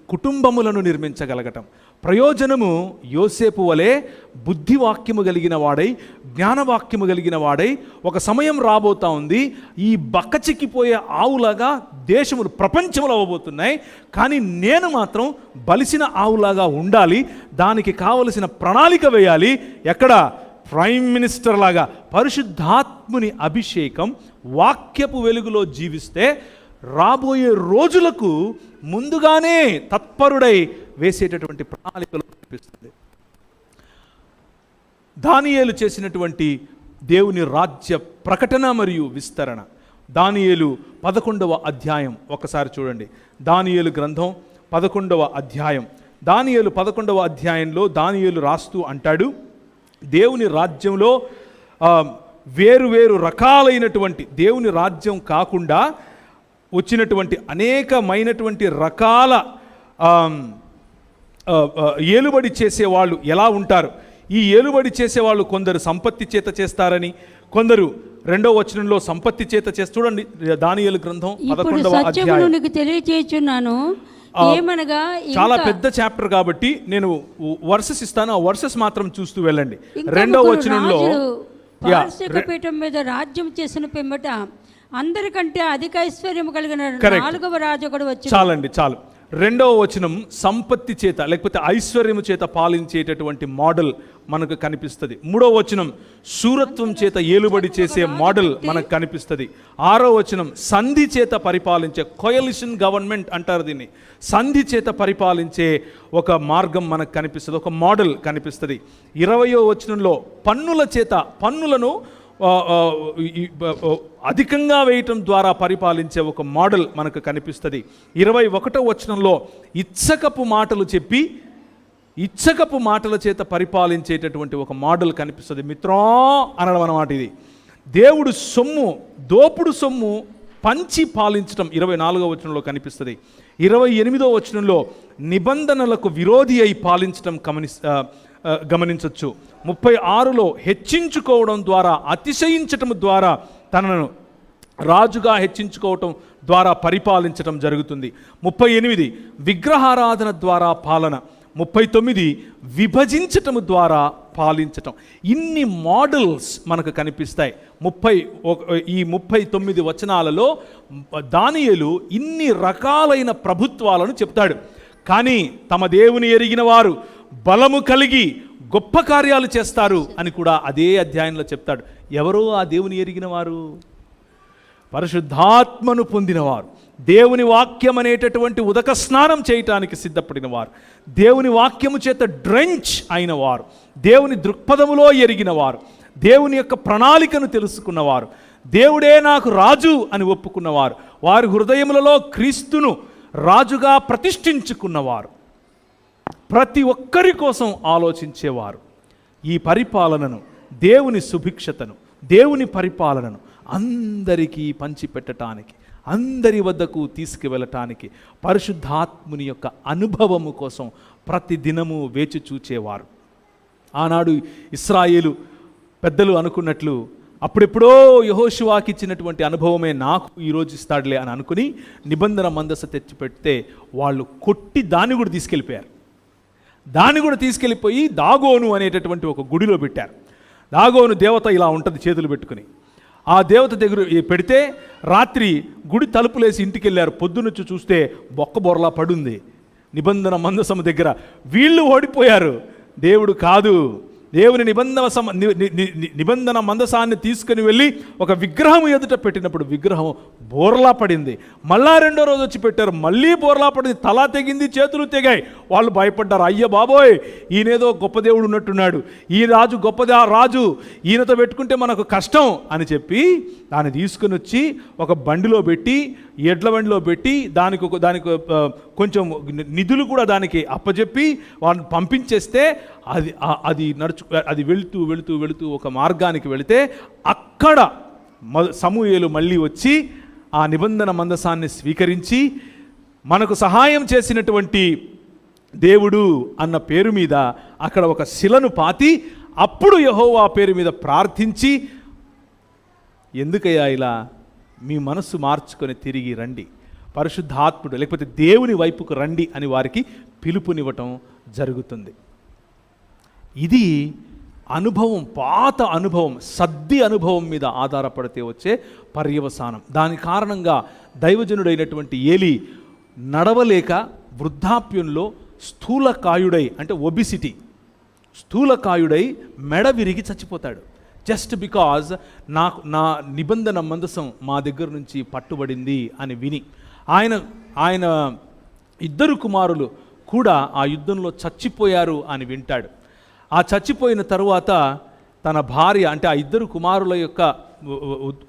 కుటుంబములను నిర్మించగలగటం, ప్రయోజనము యోసేపు వలె బుద్ధివాక్యము కలిగిన వాడై, జ్ఞానవాక్యము కలిగిన వాడై, ఒక సమయం రాబోతా ఉంది, ఈ బక్కచిక్కిపోయే ఆవులాగా దేశములు ప్రపంచములు అవ్వబోతున్నాయి, కానీ నేను మాత్రం బలిసిన ఆవులాగా ఉండాలి, దానికి కావలసిన ప్రణాళిక వేయాలి. ఎక్కడ? ప్రైమ్ మినిస్టర్ లాగా పరిశుద్ధాత్ముని అభిషేకం వాక్యపు వెలుగులో జీవిస్తే రాబోయే రోజులకు ముందుగానే తత్పరుడై వేసేటటువంటి ప్రణాళికలు కనిపిస్తుంది. దానియేలు చేసినటువంటి దేవుని రాజ్య ప్రకటన మరియు విస్తరణ. దానియేలు 11వ అధ్యాయం ఒకసారి చూడండి. దానియేలు గ్రంథం 11వ అధ్యాయం. దానియేలు 11వ అధ్యాయంలో దానియేలు రాస్తూ అంటాడు, దేవుని రాజ్యంలో వేరు రకాలైనటువంటి, దేవుని రాజ్యం కాకుండా వచ్చినటువంటి అనేకమైనటువంటి రకాల ఏలుబడి చేసేవాళ్ళు ఎలా ఉంటారు. ఈ ఏలుబడి చేసేవాళ్ళు కొందరు సంపత్తి చేత చేస్తారని, కొందరు 2వ వచనంలో సంపత్తి చేత చేస్తారు. చూడండి దానియేలు గ్రంథం 11వ అధ్యాయం. తెలియచేస్తున్నాను ఏమనగా, చాలా పెద్ద చాప్టర్ కాబట్టి నేను వర్సెస్ ఇస్తాను, ఆ వర్సెస్ మాత్రం చూస్తూ వెళ్ళండి. 2వ వచనంలో పీఠం మీద రాజ్యం చేసిన పిమ్మట అందరికంటే అధిక ఐశ్వర్యం కలిగిన 4వ రాజు ఒకడు వచ్చి. చాలు. 2వ వచనం సంపత్తి చేత లేకపోతే ఐశ్వర్యము చేత పాలించేటటువంటి మోడల్ మనకు కనిపిస్తుంది. 3వ వచనం శూరత్వం చేత ఏలుబడి చేసే మోడల్ మనకు కనిపిస్తుంది. 6వ వచనం సంధి చేత పరిపాలించే, కోయలిషన్ గవర్నమెంట్ అంటారు దీన్ని, సంధి చేత పరిపాలించే ఒక మార్గం మనకు కనిపిస్తుంది, ఒక మోడల్ కనిపిస్తుంది. 20వ వచనంలో పన్నుల చేత, పన్నులను అధికంగా వేయటం ద్వారా పరిపాలించే ఒక మోడల్ మనకు కనిపిస్తుంది. 21వ వచనంలో ఇచ్చకపు మాటలు చెప్పి ఇచ్చకపు మాటల చేత పరిపాలించేటటువంటి ఒక మోడల్ కనిపిస్తుంది. మిత్రం అనడం అన్నమాట ఇది. దేవుడు సొమ్ము, దోపుడు సొమ్ము పంచి పాలించడం 24వ వచనంలో కనిపిస్తుంది. 28వ వచనంలో నిబంధనలకు విరోధి అయి పాలించడం గమనించవచ్చు. 36లో హెచ్చించుకోవడం ద్వారా, అతిశయించటం ద్వారా, తనను రాజుగా హెచ్చించుకోవటం ద్వారా పరిపాలించటం జరుగుతుంది. 38 విగ్రహారాధన ద్వారా పాలన. 39 విభజించటం ద్వారా పాలించటం. ఇన్ని మోడల్స్ మనకు కనిపిస్తాయి. ఈ 39 వచనాలలో దానియేలు ఇన్ని రకాలైన ప్రభుత్వాలను చెప్తాడు. కానీ తమ దేవుని ఎరిగిన వారు బలము కలిగి గొప్ప కార్యాలు చేస్తారు అని కూడా అదే అధ్యాయంలో చెప్తాడు. ఎవరో ఆ దేవుని ఎరిగిన వారు? పరిశుద్ధాత్మను పొందినవారు, దేవుని వాక్యం అనేటటువంటి ఉదక స్నానం చేయటానికి సిద్ధపడిన వారు, దేవుని వాక్యము చేత డ్రెంచ్ అయిన వారు, దేవుని దృక్పథములో ఎరిగిన వారు, దేవుని యొక్క ప్రణాళికను తెలుసుకున్నవారు, దేవుడే నాకు రాజు అని ఒప్పుకున్నవారు, వారి హృదయములలో క్రీస్తును రాజుగా ప్రతిష్ఠించుకున్నవారు, ప్రతి ఒక్కరి కోసం ఆలోచించేవారు. ఈ పరిపాలనను, దేవుని సుభిక్షతను, దేవుని పరిపాలనను అందరికీ పంచిపెట్టడానికి, అందరి వద్దకు తీసుకువెళ్ళటానికి పరిశుద్ధాత్ముని యొక్క అనుభవము కోసం ప్రతి దినము వేచి చూచేవారు. ఆనాడు ఇశ్రాయేలు పెద్దలు అనుకున్నట్లు అప్పుడెప్పుడో యెహోషువాకి ఇచ్చినటువంటి అనుభవమే నాకు ఈరోజు ఇస్తాడులే అని అనుకుని నిబంధన మందస తెచ్చిపెడితే వాళ్ళు కొట్టి దాన్ని కూడా తీసుకెళ్ళిపోయారు. దాన్ని కూడా తీసుకెళ్ళిపోయి దాగోను అనేటటువంటి ఒక గుడిలో పెట్టారు. దాగోను దేవత ఇలా ఉంటుంది చేతులు పెట్టుకుని. ఆ దేవత దగ్గర పెడితే రాత్రి గుడి తలుపులేసి ఇంటికి వెళ్ళారు. పొద్దునొచ్చి చూస్తే బొక్క బొరలా పడుంది నిబంధన మందసము దగ్గర. వీళ్ళు ఓడిపోయారు. దేవుడు కాదు, దేవుని నిబంధన మందసాన్ని తీసుకుని వెళ్ళి ఒక విగ్రహం ఎదుట పెట్టినప్పుడు విగ్రహం బోర్లా పడింది. మళ్ళా 2వ రోజు వచ్చి పెట్టారు, మళ్ళీ బోర్లా పడింది, తల తెగింది, చేతులు తెగాయి. వాళ్ళు భయపడ్డారు. అయ్య బాబోయ్, ఈయనేదో గొప్ప దేవుడు ఉన్నట్టున్నాడు, ఈ రాజు గొప్పదా రాజు, ఈయనతో పెట్టుకుంటే మనకు కష్టం అని చెప్పి దాన్ని తీసుకుని వచ్చి ఒక బండిలో పెట్టి, ఎడ్ల బండిలో పెట్టి, దానికి కొంచెం నిధులు కూడా దానికి అప్పచెప్పి వాళ్ళని పంపించేస్తే అది వెళుతూ ఒక మార్గానికి వెళితే అక్కడ సమూయేలు మళ్ళీ వచ్చి ఆ నిబంధన మందసాన్ని స్వీకరించి మనకు సహాయం చేసినటువంటి దేవుడు అన్న పేరు మీద అక్కడ ఒక శిలను పాతి అప్పుడు యెహోవా పేరు మీద ప్రార్థించి, ఎందుకయ్యా ఇలా, మీ మనస్సు మార్చుకొని తిరిగి రండి, పరిశుద్ధాత్ముడు లేకపోతే దేవుని వైపుకు రండి అని వారికి పిలుపునివ్వటం జరుగుతుంది. ఇది అనుభవం, పాత అనుభవం, సద్ది అనుభవం మీద ఆధారపడితే వచ్చే పర్యవసానం. దాని కారణంగా దైవజనుడైనటువంటి ఏలీ నడవలేక వృద్ధాప్యంలో స్థూలకాయుడై, అంటే ఒబిసిటీ, స్థూలకాయుడై మెడ విరిగి చచ్చిపోతాడు. జస్ట్ బికాజ్ నా నిబంధన మందసం మా దగ్గర నుంచి పట్టుబడింది అని విని ఆయన ఇద్దరు కుమారులు కూడా ఆ యుద్ధంలో చచ్చిపోయారు అని వింటాడు. ఆ చచ్చిపోయిన తరువాత తన భార్య, అంటే ఆ ఇద్దరు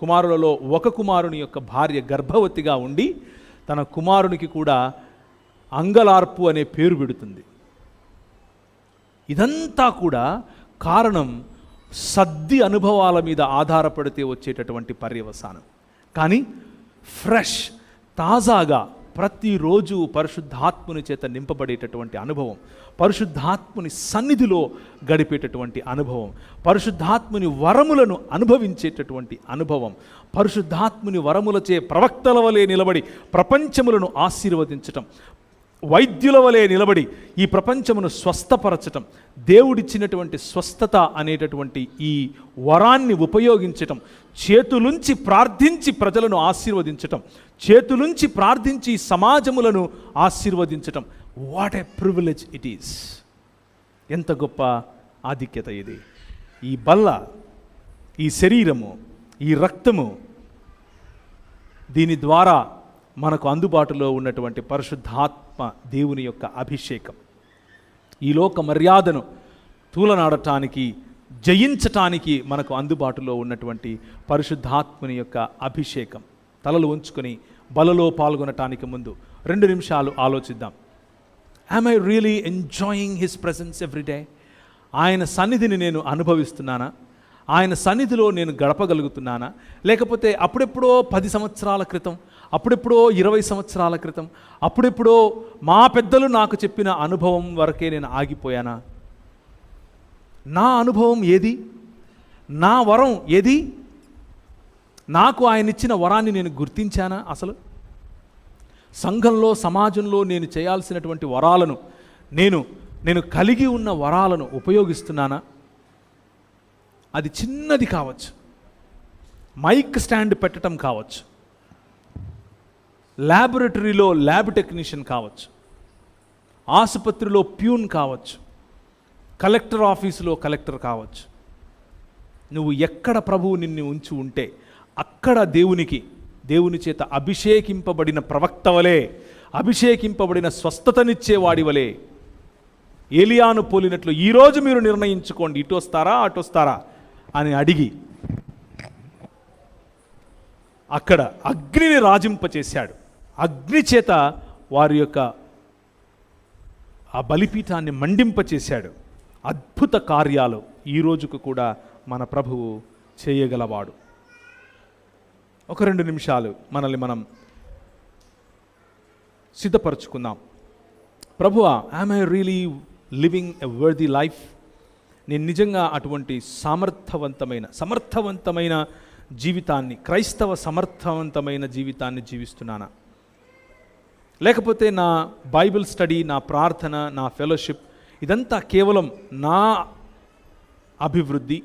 కుమారులలో ఒక కుమారుని యొక్క భార్య గర్భవతిగా ఉండి తన కుమారునికి కూడా అంగలార్పు అనే పేరు పెడుతుంది. ఇదంతా కూడా కారణం సద్ది అనుభవాల మీద ఆధారపడితే వచ్చేటటువంటి పర్యవసానం. కానీ ఫ్రెష్, తాజాగా ప్రతిరోజు పరిశుద్ధాత్ముని చేత నింపబడేటటువంటి అనుభవం, పరిశుద్ధాత్ముని సన్నిధిలో గడిపేటటువంటి అనుభవం, పరిశుద్ధాత్ముని వరములను అనుభవించేటటువంటి అనుభవం, పరిశుద్ధాత్ముని వరములచే ప్రవక్తల వలె నిలబడి ప్రపంచములను ఆశీర్వదించటం, వైద్యుల వలె నిలబడి ఈ ప్రపంచమును స్వస్థపరచటం, దేవుడిచ్చినటువంటి స్వస్థత అనేటటువంటి ఈ వరాన్ని ఉపయోగించటం, చేతులుంచి ప్రార్థించి ప్రజలను ఆశీర్వదించటం, చేతులుంచి ప్రార్థించి సమాజములను ఆశీర్వదించటం. What a privilege it is! ఎంత గొప్ప ఆధిక్యత ఇది! ఈ బల్ల, ఈ శరీరము, ఈ రక్తము, దీని ద్వారా మనకు అందుబాటులో ఉన్నటువంటి పరిశుద్ధాత్మ దేవుని యొక్క అభిషేకం, ఈ లోక మర్యాదను తూలనాడటానికి, జయించటానికి మనకు అందుబాటులో ఉన్నటువంటి పరిశుద్ధాత్మని యొక్క అభిషేకం. తలలు ఉంచుకొని బలలో పాల్గొనటానికి ముందు 2 నిమిషాలు ఆలోచిద్దాం. Am I really enjoying his presence every day? ఆయన సన్నిధిని నేను అనుభవిస్తున్నానా? ఆయన సన్నిధిలో నేను గడపగలుగుతున్నానా? లేకపోతే అప్పుడెప్పుడో 10 సంవత్సరాల క్రితం, అప్పుడెప్పుడో 20 సంవత్సరాల క్రితం, అప్పుడెప్పుడో మా పెద్దలు నాకు చెప్పిన అనుభవం వరకే నేను ఆగిపోయానా? నా అనుభవం ఏది? నా వరం ఏది? నాకు ఆయన ఇచ్చిన వరాన్ని నేను గుర్తించానా? అసలు సంఘంలో, సమాజంలో నేను చేయాల్సినటువంటి వరాలను, నేను కలిగి ఉన్న వరాలను ఉపయోగిస్తున్నానా? అది చిన్నది కావచ్చు, మైక్ స్టాండ్ పెట్టడం కావచ్చు, ల్యాబొరేటరీలో ల్యాబ్ టెక్నీషియన్ కావచ్చు, ఆసుపత్రిలో ప్యూన్ కావచ్చు, కలెక్టర్ ఆఫీసులో కలెక్టర్ కావచ్చు. నువ్వు ఎక్కడ ప్రభువు నిన్ను ఉంచి ఉంటే అక్కడ దేవుని చేత అభిషేకింపబడిన ప్రవక్త వలె, అభిషేకింపబడిన స్వస్థతనిచ్చేవాడి వలె, ఏలియాను పోలినట్లు ఈరోజు మీరు నిర్ణయించుకోండి, ఇటు వస్తారా అటు వస్తారా అని అడిగి అక్కడ అగ్నిని రాజింపచేశాడు. అగ్ని చేత వారి యొక్క ఆ బలిపీఠాన్ని మండింపచేశాడు. అద్భుత కార్యాలు ఈ రోజుకు కూడా మన ప్రభువు చేయగలవాడు. ఒక 2 నిమిషాలు మనల్ని మనం సిద్ధపరచుకుందాం. ప్రభువా, am I really living a worthy life? నేను నిజంగా అటువంటి సమర్థవంతమైన జీవితాన్ని, క్రైస్తవ సమర్థవంతమైన జీవితాన్ని జీవిస్తున్నానా? లేకపోతే నా బైబిల్ స్టడీ, నా ప్రార్థన, నా ఫెలోషిప్ ఇదంతా కేవలం నా అభివృద్ధి,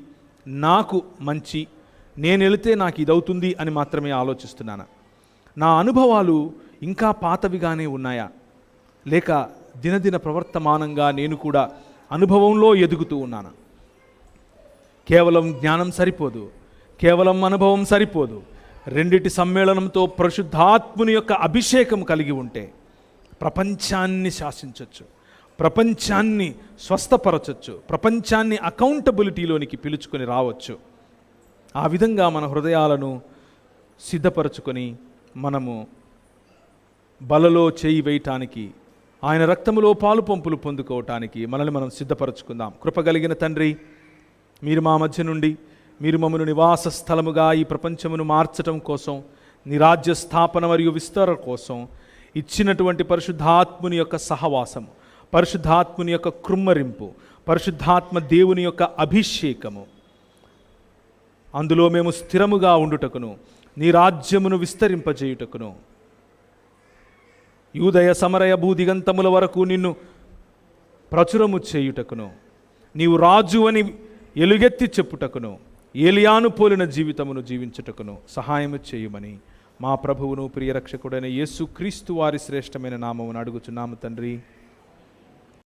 నాకు మంచి, నేను వెళితే నాకు ఇదవుతుంది అని మాత్రమే ఆలోచిస్తున్నానా? నా అనుభవాలు ఇంకా పాతవిగానే ఉన్నాయా? లేక దినదిన ప్రవర్తమానంగా నేను కూడా అనుభవంలో ఎదుగుతూ ఉన్నానా? కేవలం జ్ఞానం సరిపోదు, కేవలం అనుభవం సరిపోదు. రెండిటి సమ్మేళనంతో పరిశుద్ధాత్ముని యొక్క అభిషేకం కలిగి ఉంటే ప్రపంచాన్ని శాసించవచ్చు, ప్రపంచాన్ని స్వస్థపరచవచ్చు, ప్రపంచాన్ని అకౌంటబిలిటీలోనికి పిలుచుకొని రావచ్చు. ఆ విధంగా మన హృదయాలను సిద్ధపరచుకొని మనము బలలో చేయి వేయటానికి, ఆయన రక్తములో పాలు పంపులు పొందుకోవటానికి మనల్ని మనం సిద్ధపరచుకుందాం. కృపగలిగిన తండ్రి, మీరు మా మధ్య నుండి మీరు మమ్మను నివాస స్థలముగా ఈ ప్రపంచమును మార్చటం కోసం, నీ రాజ్య స్థాపన మరియు విస్తరణ కోసం ఇచ్చినటువంటి పరిశుద్ధాత్ముని యొక్క సహవాసము, పరిశుద్ధాత్ముని యొక్క కృమ్మరింపు, పరిశుద్ధాత్మ దేవుని యొక్క అభిషేకము, అందులో మేము స్థిరముగా ఉండుటకును, నీ రాజ్యమును విస్తరింపజేయుటకును యూదయ సమరయ భూదిగంతముల వరకు నిన్ను ప్రచురము చేయుటకును, నీవు రాజు అని ఎలుగెత్తి చెప్పుటకును, ఏలియాను పోలిన జీవితమును జీవించుటకును సహాయము చేయమని మా ప్రభువును ప్రియరక్షకుడైన యేసు క్రీస్తు వారి శ్రేష్టమైన నామమును అడుగుచున్నాము తండ్రి.